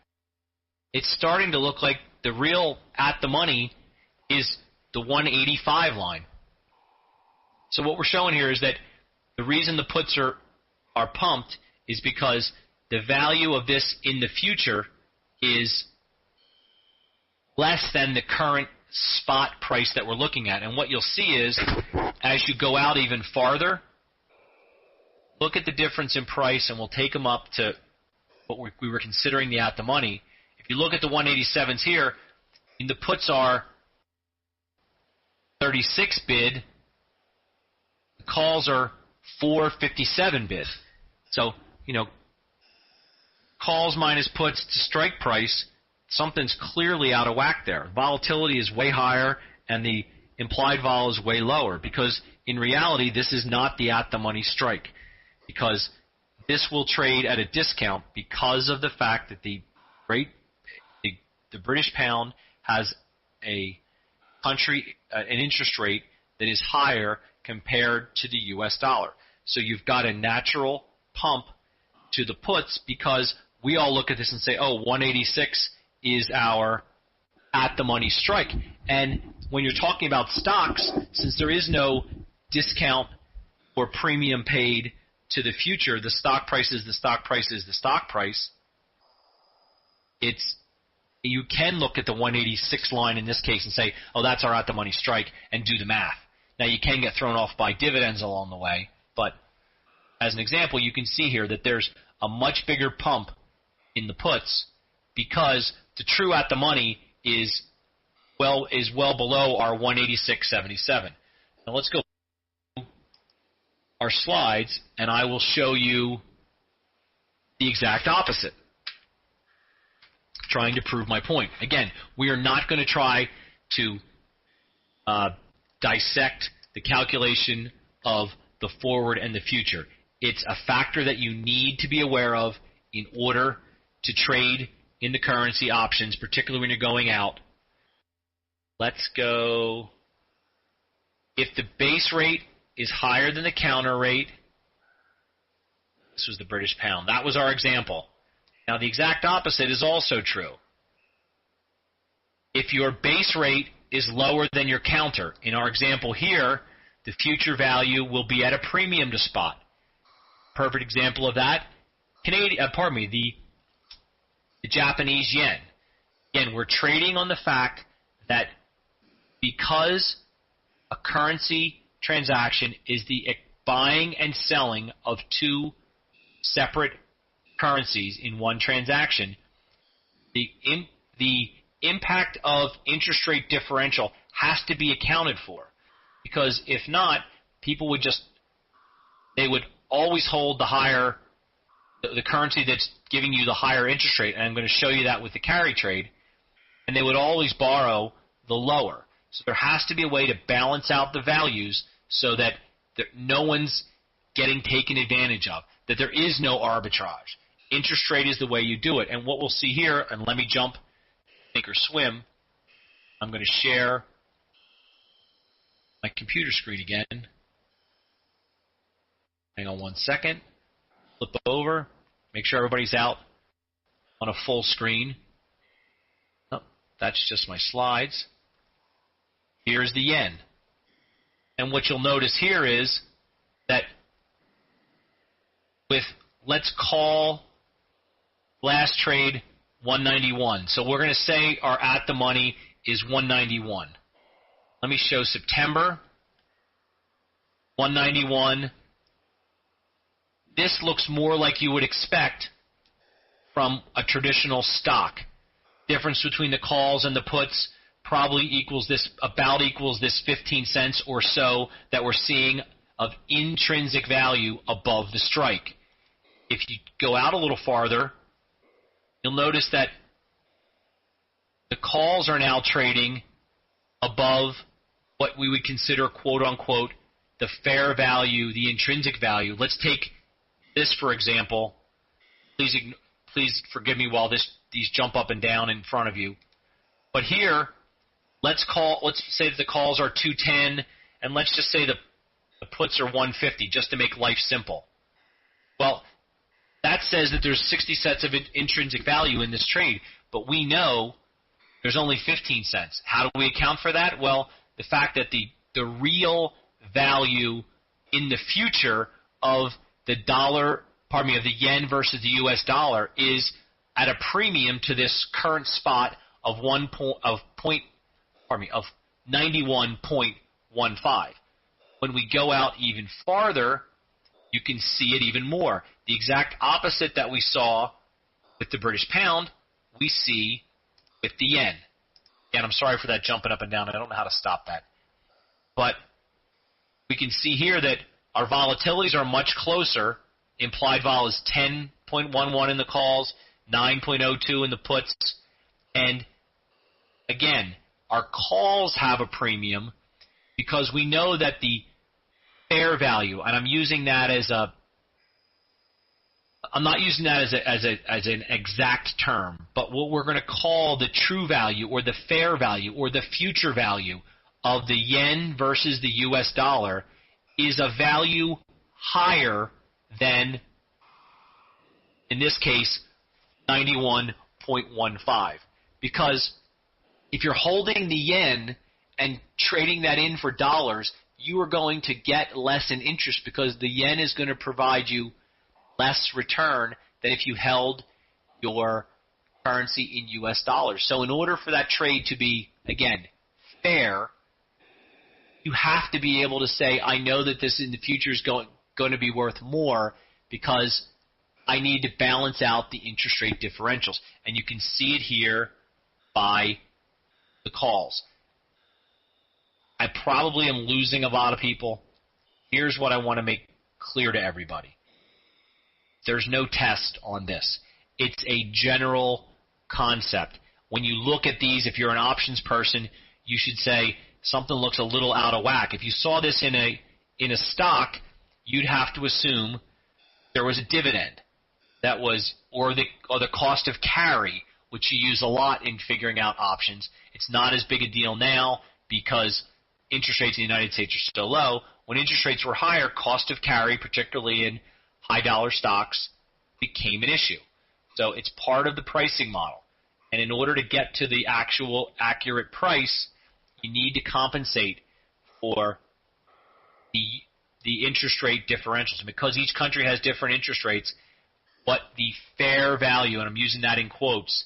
It's starting to look like the real at the money is the 185 line. So what we're showing here is that the reason the puts are pumped is because the value of this in the future is less than the current spot price that we're looking at. And what you'll see is, as you go out even farther, look at the difference in price, and we'll take them up to what we were considering the at the money. If you look at the 187s here, and the puts are 36 bid, the calls are 457 bid. So, calls minus puts to strike price, something's clearly out of whack there. Volatility is way higher, and the implied vol is way lower, because in reality, this is not the at the money strike, because this will trade at a discount because of the fact that the British pound has a an interest rate that is higher compared to the U.S. dollar. So you've got a natural pump to the puts because we all look at this and say, oh, 186 is our at-the-money strike. And when you're talking about stocks, since there is no discount or premium paid to the future, the stock price is the stock price is the stock price. You can look at the 186 line in this case and say, oh, that's our at-the-money strike, and do the math. Now, you can get thrown off by dividends along the way, but as an example, you can see here that there's a much bigger pump in the puts because the true at-the-money is well below our 186.77. Now, let's go our slides, and I will show you the exact opposite, trying to prove my point. Again, we are not going to try to dissect the calculation of the forward and the future. It's a factor that you need to be aware of in order to trade in the currency options, particularly when you're going out. Let's go. If the base rate is higher than the counter rate, this was the British pound. That was our example. Now, the exact opposite is also true. If your base rate is lower than your counter, in our example here, the future value will be at a premium to spot. Perfect example of that, the Japanese yen. Again, we're trading on the fact that because a currency transaction is the buying and selling of two separate currencies in one transaction, the impact of interest rate differential has to be accounted for, because if not, people would always hold the currency that's giving you the higher interest rate, and I'm going to show you that with the carry trade, and they would always borrow the lower. So there has to be a way to balance out the values so that no one's getting taken advantage of, that there is no arbitrage. Interest rate is the way you do it. And what we'll see here, and let me jump, sink or swim, I'm going to share my computer screen again. Hang on one second. Flip over. Make sure everybody's out on a full screen. Oh, that's just my slides. Here's the yen. And what you'll notice here is that let's call last trade 191. So we're going to say our at the money is 191. Let me show September 191. This looks more like you would expect from a traditional stock. Difference between the calls and the puts probably equals this 15 cents or so that we're seeing of intrinsic value above the strike. If you go out a little farther, you'll notice that the calls are now trading above what we would consider, quote-unquote, the fair value, the intrinsic value. Let's take this, for example. Please forgive me while these jump up and down in front of you. But here, let's say that the calls are 210, and let's just say the puts are 150, just to make life simple. Well, that says that there's 60 cents of intrinsic value in this trade, but we know there's only 15 cents. How do we account for that? Well, the fact that the real value in the future of the yen versus the U.S. dollar is at a premium to this current spot of 91.15. When we go out even farther, you can see it even more. The exact opposite that we saw with the British pound, we see with the yen. And I'm sorry for that jumping up and down. I don't know how to stop that. But we can see here that our volatilities are much closer. Implied vol is 10.11 in the calls, 9.02 in the puts. And again, our calls have a premium because we know that the fair value, and I'm using that I'm not using that as an exact term, but what we're going to call the true value or the fair value or the future value of the yen versus the US dollar is a value higher than, in this case, 91.15. Because if you're holding the yen and trading that in for dollars, you are going to get less in interest because the yen is going to provide you less return than if you held your currency in US dollars. So in order for that trade to be, again, fair, you have to be able to say, I know that this in the future is going to be worth more because I need to balance out the interest rate differentials. And you can see it here by the calls. I probably am losing a lot of people. Here's what I want to make clear to everybody. There's no test on this. It's a general concept. When you look at these, if you're an options person, you should say something looks a little out of whack. If you saw this in a stock, you'd have to assume there was a dividend that was, or the cost of carry, which you use a lot in figuring out options. It's not as big a deal now because interest rates in the United States are so low. When interest rates were higher, cost of carry, particularly in high dollar stocks, became an issue. So it's part of the pricing model. And in order to get to the actual accurate price, you need to compensate for the interest rate differentials. And because each country has different interest rates, what the fair value, and I'm using that in quotes,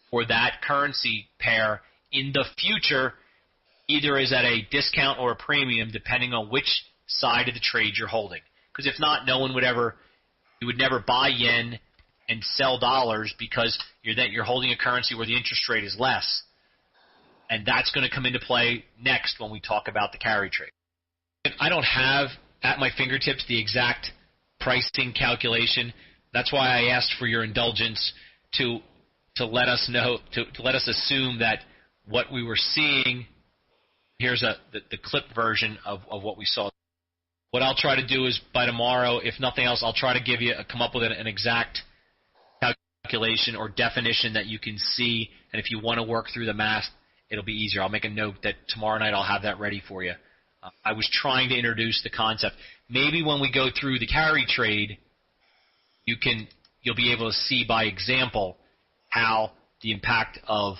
for that currency pair in the future either is at a discount or a premium depending on which side of the trade you're holding. Because if not, you would never buy yen and sell dollars because you're holding a currency where the interest rate is less. And that's going to come into play next when we talk about the carry trade. I don't have at my fingertips the exact pricing calculation. That's why I asked for your indulgence to let us know, to let us assume that what we were seeing, here's the clip version of what we saw. What I'll try to do is by tomorrow, if nothing else, I'll try to come up with an exact calculation or definition that you can see, and if you want to work through the math, it'll be easier. I'll make a note that tomorrow night I'll have that ready for you. I was trying to introduce the concept. Maybe when we go through the carry trade, you'll be able to see by example how the impact of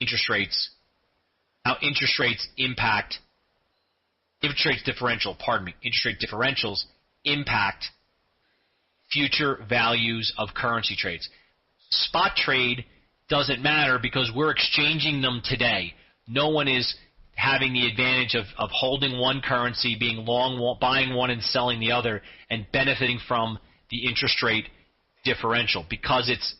interest rates differentials impact future values of currency trades. Spot trade doesn't matter because we're exchanging them today. No one is having the advantage of holding one currency, being long, buying one and selling the other, and benefiting from the interest rate differential because it's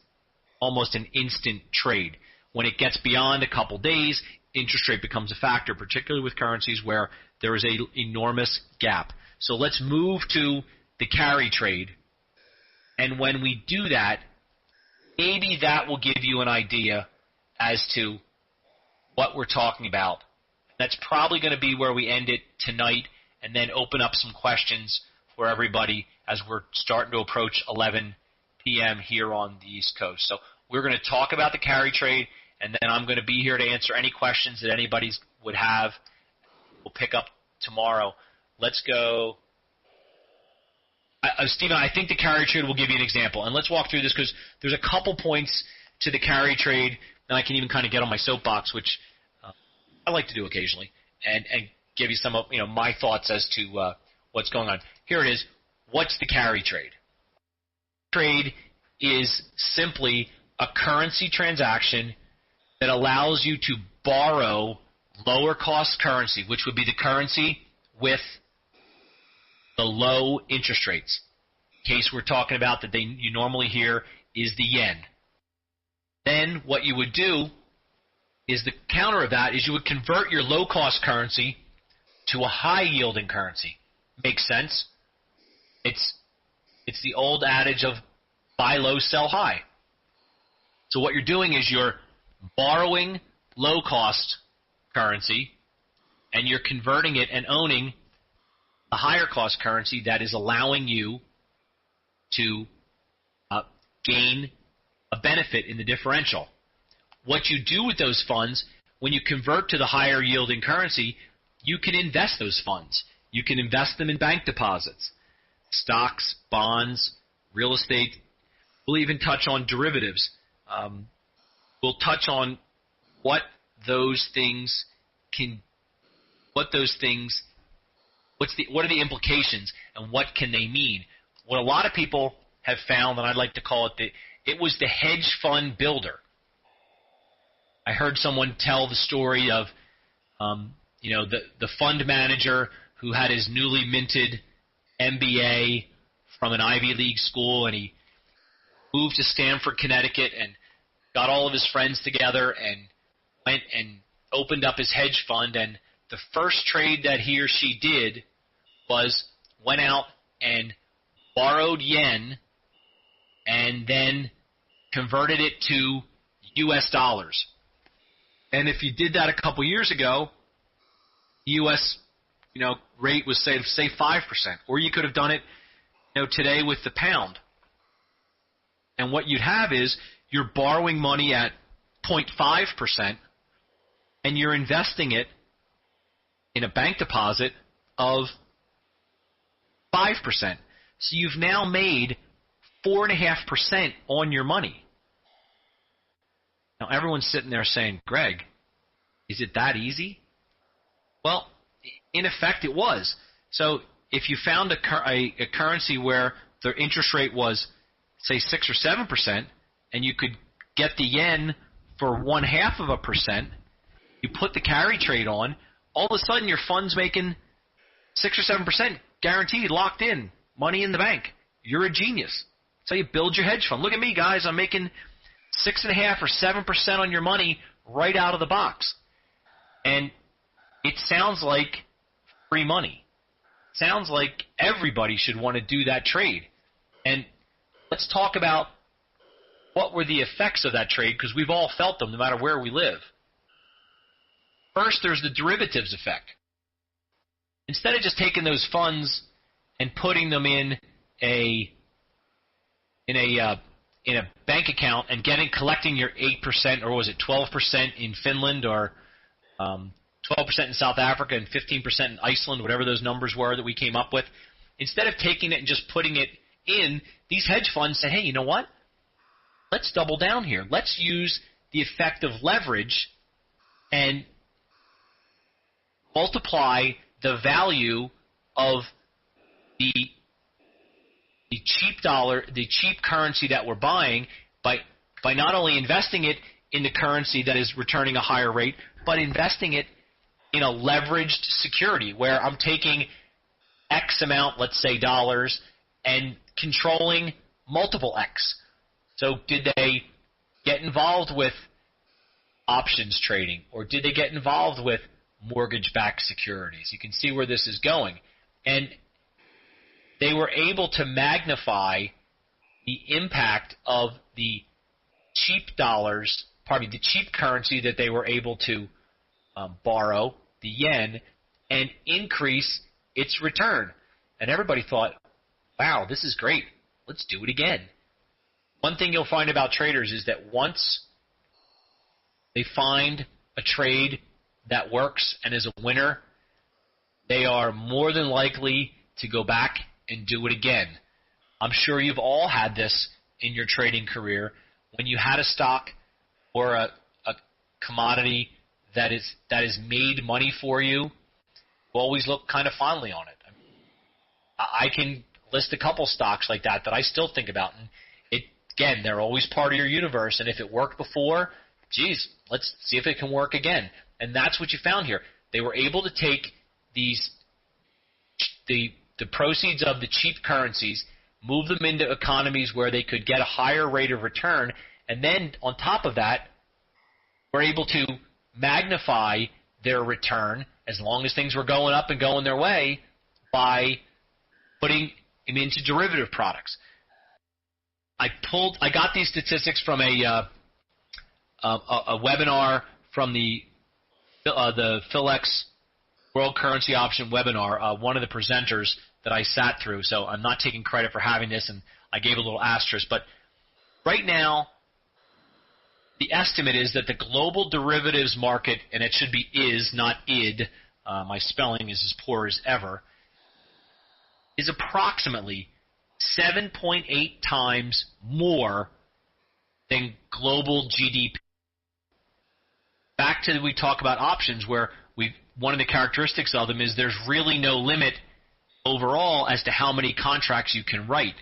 almost an instant trade. When it gets beyond a couple days, interest rate becomes a factor, particularly with currencies where there is an enormous gap. So let's move to the carry trade. And when we do that, maybe that will give you an idea as to what we're talking about. That's probably going to be where we end it tonight and then open up some questions for everybody as we're starting to approach 11 p.m. here on the East Coast. So we're going to talk about the carry trade, and then I'm going to be here to answer any questions that anybody would have. We'll pick up tomorrow. Let's go. Stephen, I think the carry trade will give you an example. And let's walk through this because there's a couple points to the carry trade, and I can even kind of get on my soapbox, which I like to do occasionally, and give you some of my thoughts as to what's going on. Here it is. What's the carry trade? Trade is simply a currency transaction that allows you to borrow lower cost currency, which would be the currency with the low interest rates. The case we're talking about that you normally hear is the yen. Then what you would do is the counter of that is you would convert your low cost currency to a high yielding currency. Makes sense? It's the old adage of buy low, sell high. So what you're doing is you're borrowing low cost currency and you're converting it and owning a higher cost currency that is allowing you to gain a benefit in the differential. What you do with those funds, when you convert to the higher yielding currency, you can invest those funds. You can invest them in bank deposits, stocks, bonds, real estate. We'll even touch on derivatives. We'll touch on what are the implications and what can they mean. What a lot of people have found, and I'd like to call it it was the hedge fund builder. I heard someone tell the story of the fund manager who had his newly minted MBA from an Ivy League school, and he moved to Stamford, Connecticut, and got all of his friends together and went and opened up his hedge fund. And the first trade that he or she did was went out and borrowed yen and then converted it to U.S. dollars. And if you did that a couple years ago, the U.S. rate was say 5%, or you could have done it today with the pound. And what you'd have is you're borrowing money at 0.5%, and you're investing it in a bank deposit of 5%. So you've now made 4.5% on your money. Now everyone's sitting there saying, Greg, is it that easy? Well, in effect it was. So if you found a currency where the interest rate was, say, 6 or 7%, and you could get the yen for 0.5%, you put the carry trade on, all of a sudden your fund's making 6 or 7% guaranteed, locked in, money in the bank. You're a genius. That's how you build your hedge fund. Look at me, guys. I'm making 6.5 or 7% on your money right out of the box. And it sounds like free money. Sounds like everybody should want to do that trade. And let's talk about what were the effects of that trade, because we've all felt them no matter where we live. First, there's the derivatives effect. Instead of just taking those funds and putting them in a bank account and collecting your 8%, or was it 12% in Finland, or 12% in South Africa and 15% in Iceland, whatever those numbers were that we came up with, instead of taking it and just putting it in, these hedge funds said, hey, you know what? Let's double down here. Let's use the effect of leverage and multiply the value of the cheap dollar, the cheap currency that we're buying, by not only investing it in the currency that is returning a higher rate, but investing it in a leveraged security where I'm taking X amount, let's say dollars, and controlling multiple X. So did they get involved with options trading, or did they get involved with mortgage-backed securities? You can see where this is going. And they were able to magnify the impact of the cheap the cheap currency that they were able to borrow, the yen, and increase its return. And everybody thought, wow, this is great. Let's do it again. One thing you'll find about traders is that once they find a trade that works and is a winner, they are more than likely to go back and do it again. I'm sure you've all had this in your trading career. When you had a stock or a commodity that is made money for you, you always look kind of fondly on it. I can list a couple stocks like that I still think about. And again, they're always part of your universe. And if it worked before, geez, let's see if it can work again. And that's what you found here. They were able to take the proceeds of the cheap currencies, move them into economies where they could get a higher rate of return, and then on top of that, were able to magnify their return as long as things were going up and going their way by putting them into derivative products. I got these statistics from a webinar from the Philex World Currency Option webinar, one of the presenters that I sat through, so I'm not taking credit for having this, and I gave a little asterisk. But right now, the estimate is that the global derivatives market, and it should be is, not id, my spelling is as poor as ever, is approximately 7.8 times more than global GDP. Back to we talk about options, where one of the characteristics of them is there's really no limit overall as to how many contracts you can write.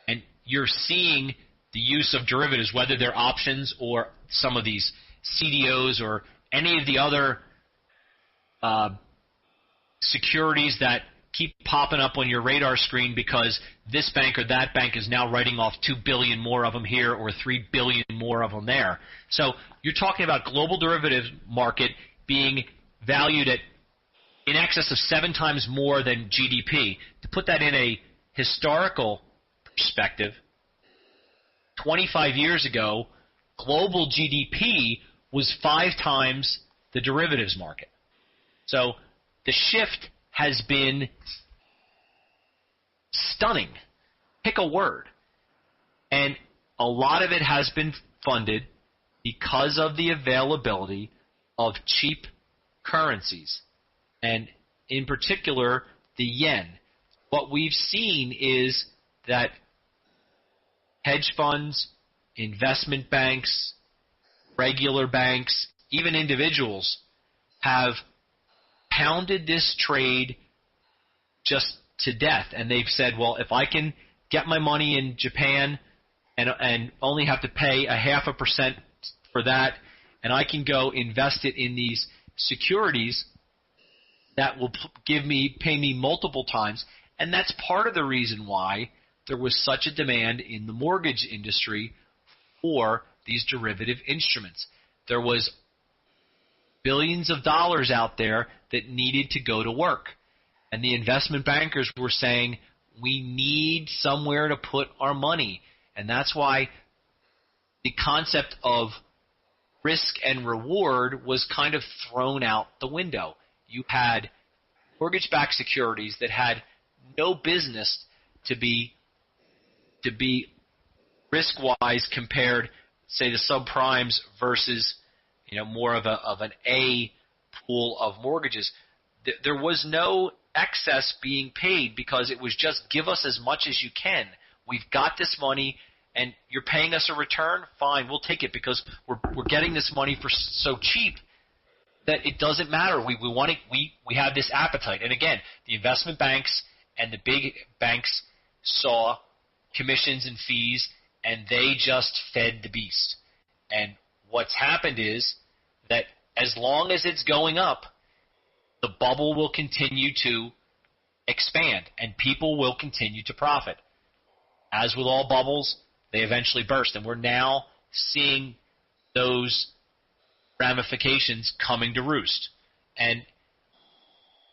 And you're seeing the use of derivatives, whether they're options or some of these CDOs or any of the other securities that keep popping up on your radar screen because this bank or that bank is now writing off 2 billion more of them here or 3 billion more of them there. So you're talking about global derivatives market being valued at in excess of 7 times more than GDP. To put that in a historical perspective, 25 years ago, global GDP was 5 times the derivatives market. So the shift has been stunning. Pick a word. And a lot of it has been funded because of the availability of cheap currencies, and in particular, the yen. What we've seen is that hedge funds, investment banks, regular banks, even individuals have pounded this trade just to death. And they've said, well, if I can get my money in Japan and only have to pay 0.5% for that, and I can go invest it in these securities that will pay me multiple times. And that's part of the reason why there was such a demand in the mortgage industry for these derivative instruments. There was billions of dollars out there that needed to go to work. And the investment bankers were saying, we need somewhere to put our money. And that's why the concept of risk and reward was kind of thrown out the window. You had mortgage-backed securities that had no business to be risk-wise compared, say, the subprimes versus more of an A pool of mortgages. There was no excess being paid because it was just give us as much as you can. We've got this money, and you're paying us a return. Fine, we'll take it because we're getting this money for so cheap that it doesn't matter. We have this appetite. And again, the investment banks and the big banks saw commissions and fees, and they just fed the beast. And what's happened is that as long as it's going up, the bubble will continue to expand, and people will continue to profit. As with all bubbles, they eventually burst, and we're now seeing those ramifications coming to roost. And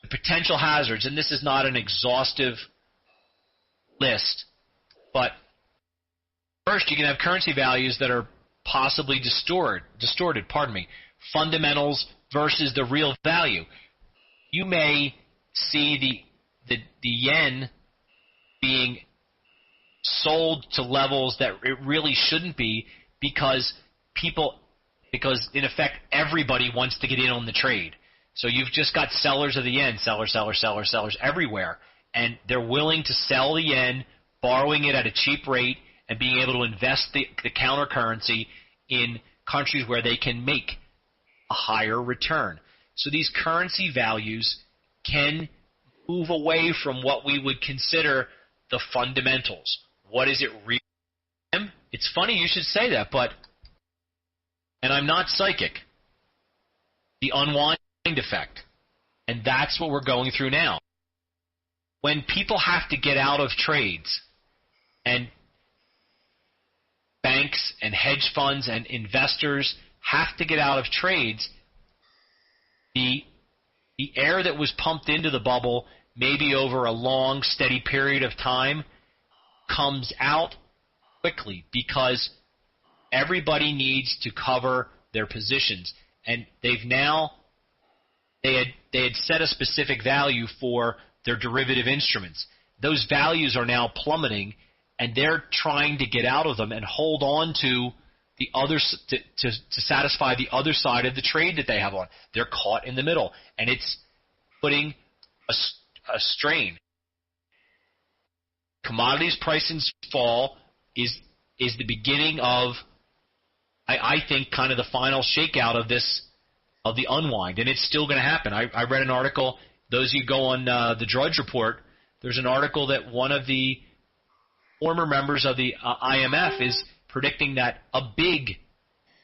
the potential hazards, and this is not an exhaustive list, but first you can have currency values that are possibly distorted, fundamentals versus the real value. You may see the yen being sold to levels that it really shouldn't be because in effect everybody wants to get in on the trade. So you've just got sellers of the yen, sellers everywhere, and they're willing to sell the yen, borrowing it at a cheap rate, and being able to invest the counter currency in countries where they can make a higher return. So these currency values can move away from what we would consider the fundamentals. What is it really? It's funny you should say that, and I'm not psychic, the unwind effect. And that's what we're going through now. When people have to get out of trades, and banks and hedge funds and investors have to get out of trades, the air that was pumped into the bubble, maybe over a long, steady period of time, comes out quickly because everybody needs to cover their positions. And they had set a specific value for their derivative instruments. Those values are now plummeting, and they're trying to get out of them and hold on to the other to satisfy the other side of the trade that they have on. They're caught in the middle, and it's putting a strain. Commodities prices fall is the beginning of, I think, kind of the final shakeout of the unwind, and it's still going to happen. I read an article. Those of you go on the Drudge Report, there's an article that one of the former members of the IMF is predicting that a big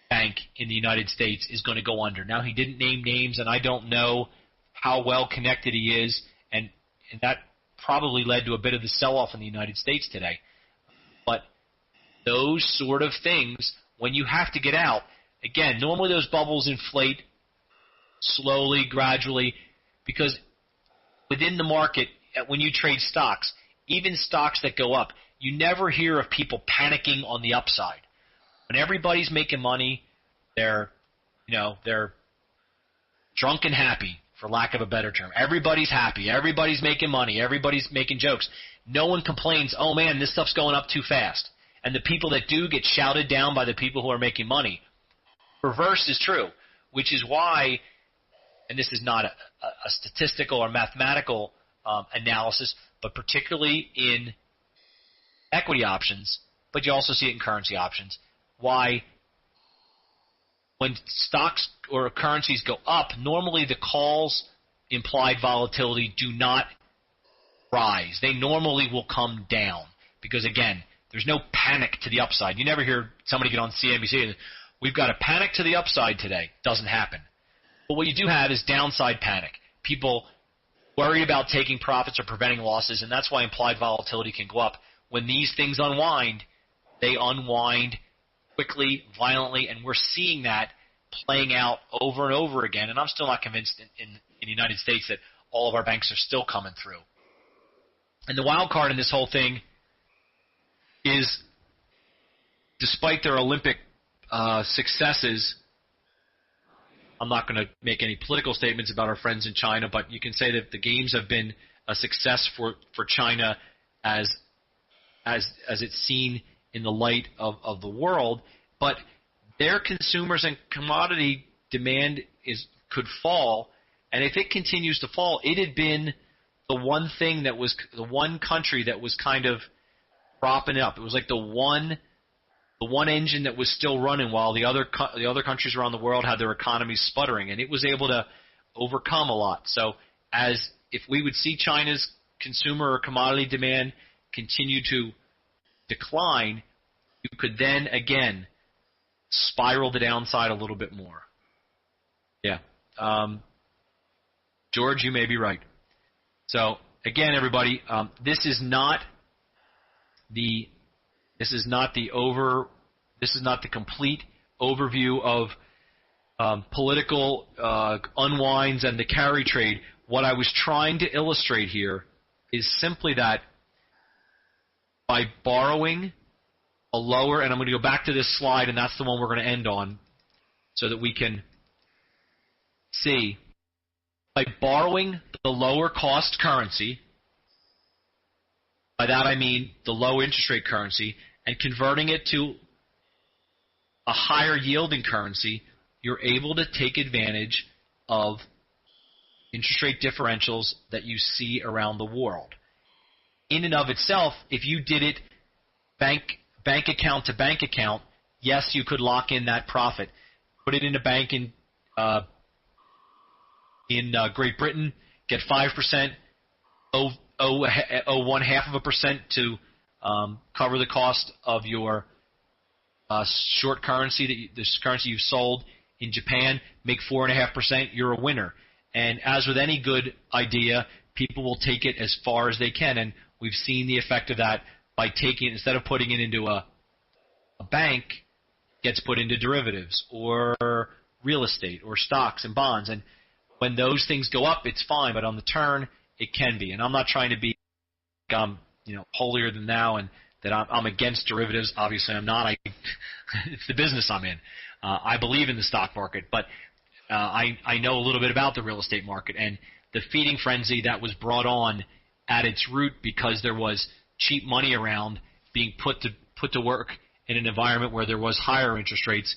bank in the United States is going to go under. Now, he didn't name names, and I don't know how well connected he is, and that probably led to a bit of the sell-off in the United States today. But those sort of things, when you have to get out, again, normally those bubbles inflate slowly, gradually, because within the market, when you trade stocks, even stocks that go up, you never hear of people panicking on the upside. When everybody's making money, they're drunk and happy, for lack of a better term. Everybody's happy. Everybody's making money. Everybody's making jokes. No one complains, oh, man, this stuff's going up too fast. And the people that do get shouted down by the people who are making money. Reverse is true, which is why, and this is not a statistical or mathematical analysis, but particularly in equity options, but you also see it in currency options, why when stocks or currencies go up, normally the calls implied volatility do not rise. They normally will come down because, again, there's no panic to the upside. You never hear somebody get on CNBC and we've got a panic to the upside today. Doesn't happen. But what you do have is downside panic. People worried about taking profits or preventing losses, and that's why implied volatility can go up. When these things unwind, they unwind quickly, violently, and we're seeing that playing out over and over again. And I'm still not convinced in the United States that all of our banks are still coming through. And the wild card in this whole thing is, despite their Olympic successes, I'm not going to make any political statements about our friends in China, but you can say that the games have been a success for China as it's seen in the light of the world. But their consumers and commodity demand could fall, and if it continues to fall, it had been the one thing that was the one country that was kind of propping up. It was like the one engine that was still running while the other countries around the world had their economies sputtering, and it was able to overcome a lot. So if we would see China's consumer or commodity demand continue to decline, you could then, again, spiral the downside a little bit more. Yeah. George, you may be right. So, again, everybody, this is not the complete overview of political unwinds and the carry trade. What I was trying to illustrate here is simply that by borrowing a lower, and I'm going to go back to this slide, and that's the one we're going to end on so that we can see, by borrowing the lower cost currency, by that I mean the low interest rate currency, and converting it to a higher yielding currency, you're able to take advantage of interest rate differentials that you see around the world. In and of itself, if you did it bank account to bank account, yes, you could lock in that profit. Put it in a bank in Great Britain, get 5%, owe 0.5% to cover the cost of your short currency, this currency you've sold in Japan, make 4.5%, you're a winner. And as with any good idea, people will take it as far as they can, and we've seen the effect of that by taking it, instead of putting it into a bank, gets put into derivatives or real estate or stocks and bonds. And when those things go up, it's fine, but on the turn, it can be. And I'm not trying to be holier than thou and that I'm against derivatives. Obviously, I'm not. It's the business I'm in. I believe in the stock market, but I know a little bit about the real estate market and the feeding frenzy that was brought on at its root because there was cheap money around being put to work in an environment where there was higher interest rates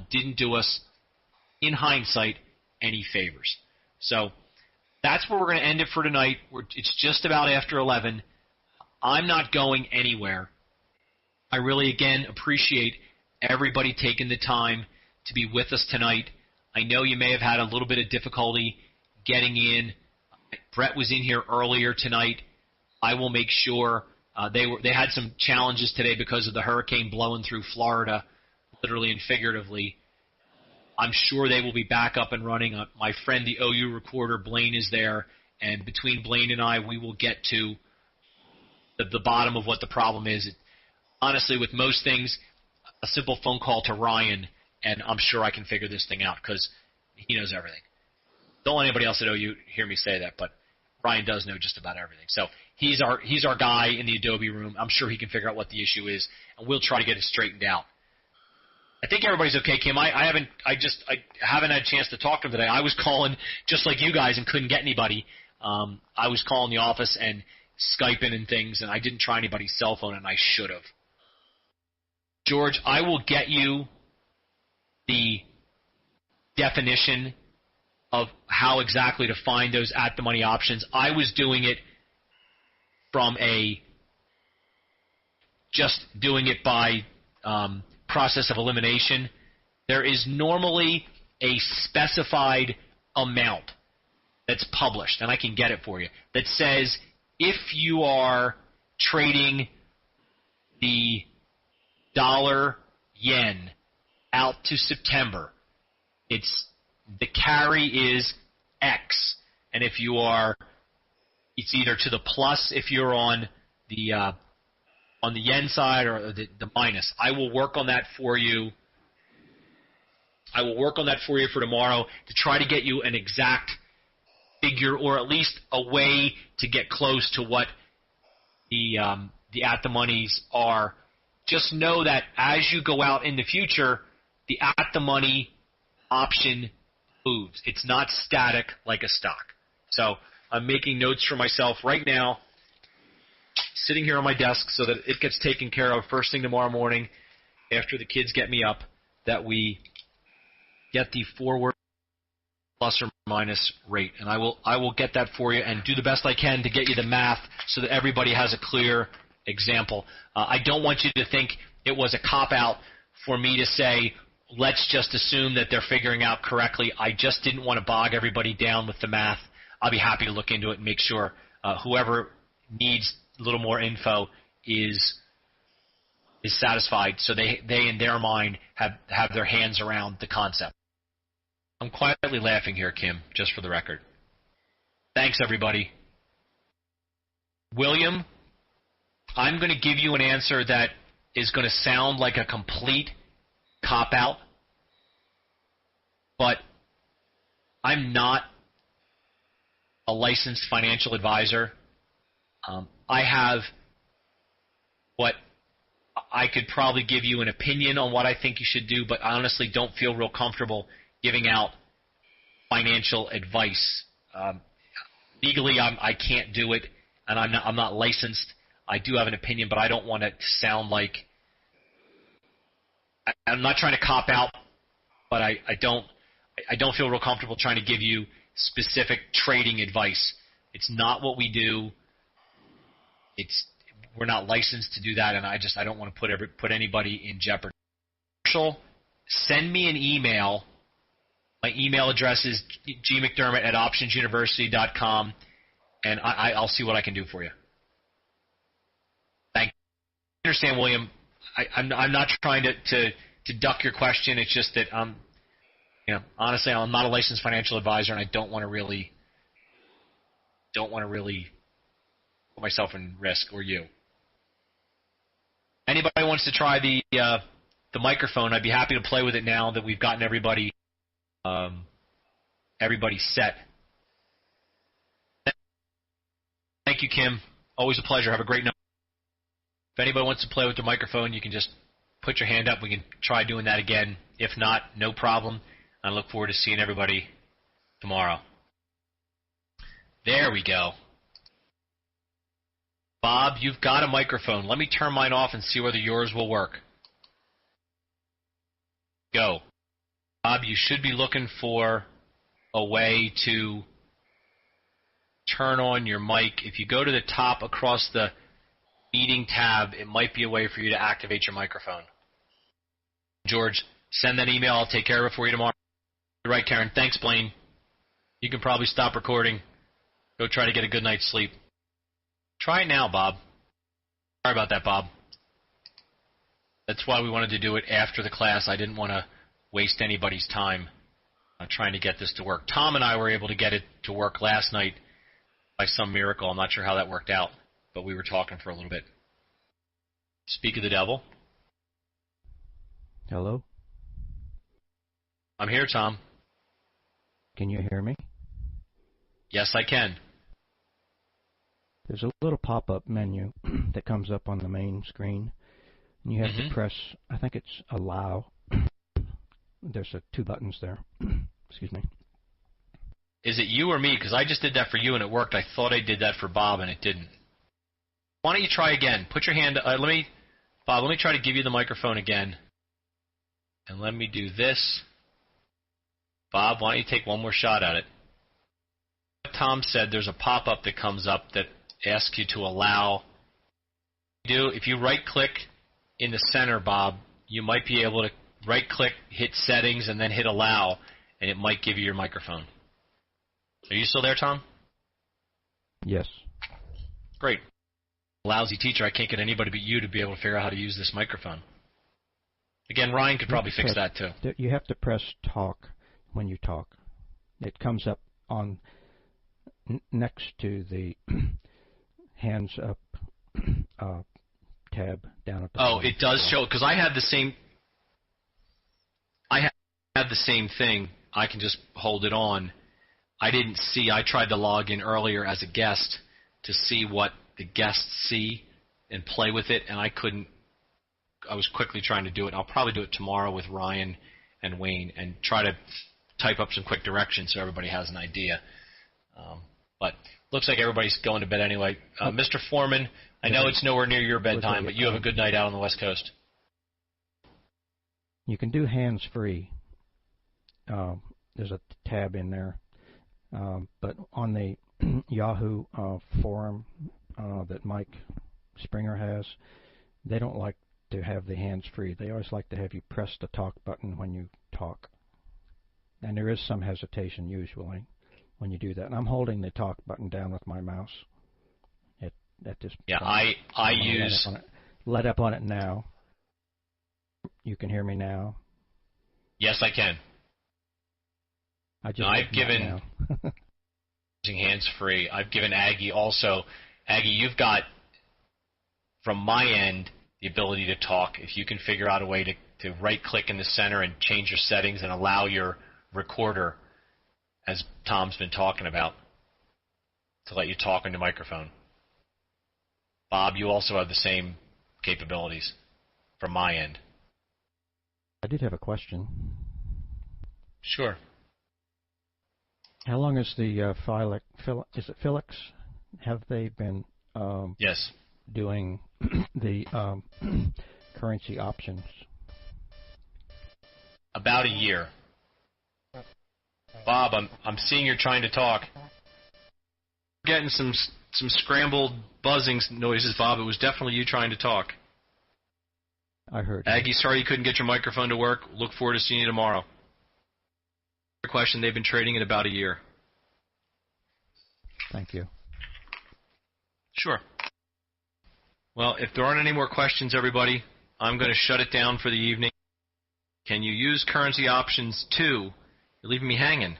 didn't do us, in hindsight, any favors. So that's where we're going to end it for tonight. It's just about after 11. I'm not going anywhere. I really, again, appreciate everybody taking the time to be with us tonight. I know you may have had a little bit of difficulty getting in. Brett was in here earlier tonight. I will make sure they had some challenges today because of the hurricane blowing through Florida, literally and figuratively. I'm sure they will be back up and running. My friend, the OU recorder, Blaine, is there, and between Blaine and I, we will get to the bottom of what the problem is. Honestly, with most things, a simple phone call to Ryan, and I'm sure I can figure this thing out because he knows everything. Don't let anybody else at OU hear me say that, but Ryan does know just about everything. So he's our guy in the Adobe room. I'm sure he can figure out what the issue is, and we'll try to get it straightened out. I think everybody's okay, Kim. I haven't had a chance to talk to him today. I was calling just like you guys and couldn't get anybody. I was calling the office and Skyping and things, and I didn't try anybody's cell phone, and I should have. George, I will get you the definition of how exactly to find those at-the-money options. I was doing it from just doing it by process of elimination. There is normally a specified amount that's published, and I can get it for you, that says if you are trading the dollar-yen out to September, the carry is X, and if you are, it's either to the plus if you're on the yen side or the minus. I will work on that for you. I will work on that for you for tomorrow to try to get you an exact figure, or at least a way to get close to what the at-the-monies are. Just know that as you go out in the future, the at-the-money option moves. It's not static like a stock. So I'm making notes for myself right now, sitting here on my desk so that it gets taken care of first thing tomorrow morning after the kids get me up, that we get the forward plus or minus rate. And I will get that for you and do the best I can to get you the math so that everybody has a clear example. I don't want you to think it was a cop-out for me to say, let's just assume that they're figuring out correctly. I just didn't want to bog everybody down with the math. I'll be happy to look into it and make sure whoever needs a little more info is satisfied, so they in their mind have their hands around the concept. I'm quietly laughing here, Kim, just for the record. Thanks, everybody. William, I'm going to give you an answer that is going to sound like a complete cop-out, but I'm not a licensed financial advisor. I have what I could probably give you an opinion on what I think you should do, but I honestly don't feel real comfortable giving out financial advice. Legally, I can't do it, and I'm not licensed. I do have an opinion, but I don't want it to sound like I'm not trying to cop out, but I don't feel real comfortable trying to give you specific trading advice. It's not what we do. We're not licensed to do that, and I don't want to put anybody in jeopardy. Send me an email. My email address is gmcdermott@optionsuniversity.com, and I'll see what I can do for you. Thank you. I understand, William. I'm not trying to duck your question. It's just that honestly, I'm not a licensed financial advisor, and I don't want to really put myself in risk, or you. Anybody wants to try the microphone, I'd be happy to play with it now that we've gotten everybody set. Thank you, Kim. Always a pleasure. Have a great night. If anybody wants to play with the microphone, you can just put your hand up. We can try doing that again. If not, no problem. I look forward to seeing everybody tomorrow. There we go. Bob, you've got a microphone. Let me turn mine off and see whether yours will work. Go. Bob, you should be looking for a way to turn on your mic. If you go to the top across the meeting tab, it might be a way for you to activate your microphone. George, send that email. I'll take care of it for you tomorrow. You're right, Karen. Thanks, Blaine. You can probably stop recording. Go try to get a good night's sleep. Try it now, Bob. Sorry about that, Bob. That's why we wanted to do it after the class. I didn't want to waste anybody's time trying to get this to work. Tom and I were able to get it to work last night by some miracle. I'm not sure how that worked out, but we were talking for a little bit. Speak of the devil. Hello? I'm here, Tom. Can you hear me? Yes, I can. There's a little pop-up menu that comes up on the main screen, and you have to press, I think it's allow. There's two buttons there. Excuse me. Is it you or me? Because I just did that for you and it worked. I thought I did that for Bob and it didn't. Why don't you try again? Put your hand. Bob, let me try to give you the microphone again. And let me do this. Bob, why don't you take one more shot at it? Tom said there's a pop-up that comes up that asks you to allow. If you right-click in the center, Bob, you might be able to right-click, hit settings, and then hit allow, and it might give you your microphone. Are you still there, Tom? Yes. Great. Lousy teacher. I can't get anybody but you to be able to figure out how to use this microphone. Again, Ryan could probably fix that too. You have to press talk when you talk. It comes up on next to the hands up tab down at the bottom. It does show, because I had the same. I had the same thing. I can just hold it on. I didn't see. I tried to log in earlier as a guest to see what the guests see and play with it, and I couldn't. I was quickly trying to do it. I'll probably do it tomorrow with Ryan and Wayne and try to type up some quick directions so everybody has an idea. But looks like everybody's going to bed anyway. Mr. Foreman, I know it's nowhere near your bedtime, but you have a good night out on the West Coast. You can do hands-free. There's a tab in there. But on the Yahoo forum that Mike Springer has, they don't like to have the hands-free. They always like to have you press the talk button when you talk. And there is some hesitation usually when you do that. And I'm holding the talk button down with my mouse at this point. I use... Let up on it now. You can hear me now? Yes, I can. I've given using hands-free. I've given Aggie also. Aggie, you've got, from my end, the ability to talk. If you can figure out a way to right-click in the center and change your settings and allow your recorder, as Tom's been talking about, to let you talk on your microphone. Bob, you also have the same capabilities from my end. I did have a question. Sure. How long is the is it Felix? Have they been yes, doing the currency options? About a year. Bob, I'm seeing you're trying to talk. Getting some scrambled buzzing noises, Bob. It was definitely you trying to talk. I heard. Aggie, sorry you couldn't get your microphone to work. Look forward to seeing you tomorrow. Question, they've been trading it about a year. Thank you. Sure. Well, if there aren't any more questions, everybody, I'm going to shut it down for the evening. Can you use currency options too? You're leaving me hanging.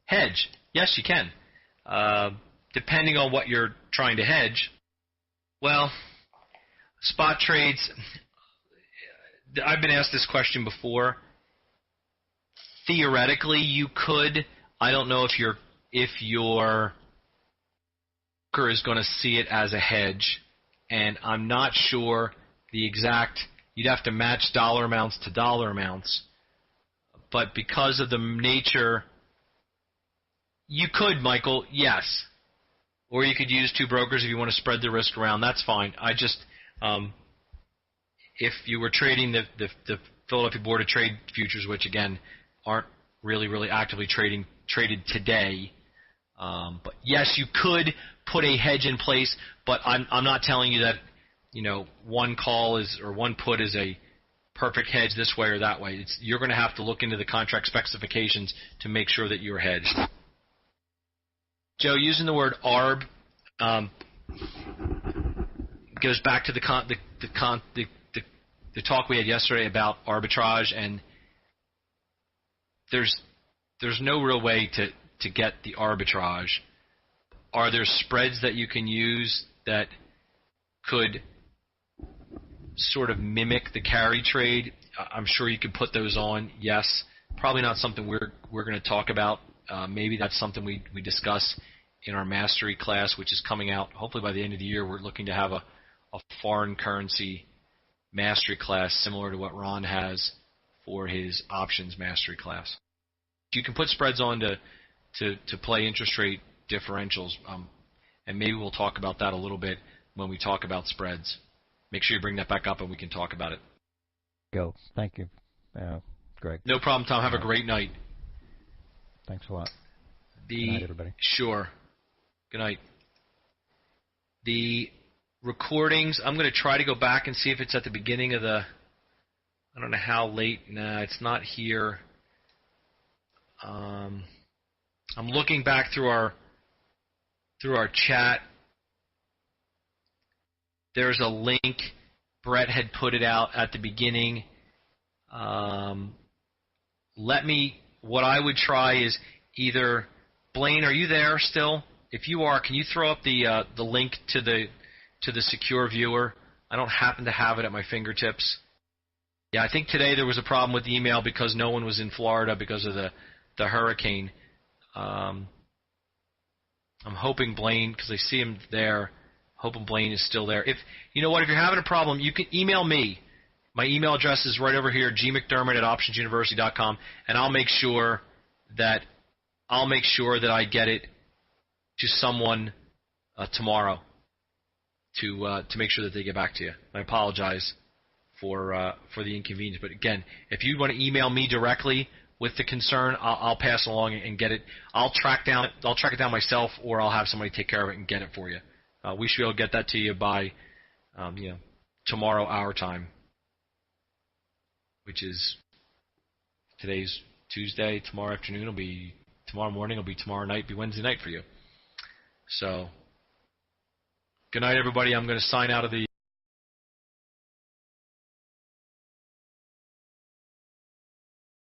Hedge. Yes, you can. Depending on what you're trying to hedge. Well, spot trades, I've been asked this question before. Theoretically, you could. I don't know if your broker is going to see it as a hedge, and I'm not sure the exact. You'd have to match dollar amounts to dollar amounts, but because of the nature, you could, Michael. Yes, or you could use two brokers if you want to spread the risk around. That's fine. I just if you were trading the Philadelphia Board of Trade futures, which again aren't really actively traded today. But yes, you could put a hedge in place, but I'm not telling you that one call is or one put is a perfect hedge this way or that way. You're going to have to look into the contract specifications to make sure that you're hedged. Joe, using the word ARB goes back to the talk we had yesterday about arbitrage, and there's no real way to get the arbitrage. Are there spreads that you can use that could sort of mimic the carry trade? I'm sure you could put those on. Yes, probably not something we're going to talk about. Maybe that's something we discuss in our mastery class, which is coming out hopefully by the end of the year. We're looking to have a foreign currency mastery class similar to what Ron has for his options mastery class. You can put spreads on to play interest rate differentials, and maybe we'll talk about that a little bit when we talk about spreads. Make sure you bring that back up and we can talk about it. Go. Thank you, Greg. No problem, Tom. Have a great night. Thanks a lot. Good night, everybody. Sure. Good night. The recordings, I'm going to try to go back and see if it's at the beginning of I don't know how late. Nah, it's not here. I'm looking back through our chat. There's a link. Brett had put it out at the beginning. What I would try is either, Blaine, are you there still? If you are, can you throw up the link to the secure viewer? I don't happen to have it at my fingertips. Yeah, I think today there was a problem with the email because no one was in Florida because of the hurricane. I'm hoping Blaine, because I see him there, hoping Blaine is still there. If you know what, if you're having a problem, you can email me. My email address is right over here, gmcdermott@optionsuniversity.com, and I'll make sure that I get it to someone tomorrow to make sure that they get back to you. I apologize for the inconvenience, but again, if you want to email me directly with the concern, I'll pass along and get it. I'll track it down myself, or I'll have somebody take care of it and get it for you. We should be able to get that to you by tomorrow our time, which is today's Tuesday. Tomorrow afternoon will be tomorrow morning. Will be tomorrow night. Be Wednesday night for you. So, good night, everybody. I'm going to sign out of the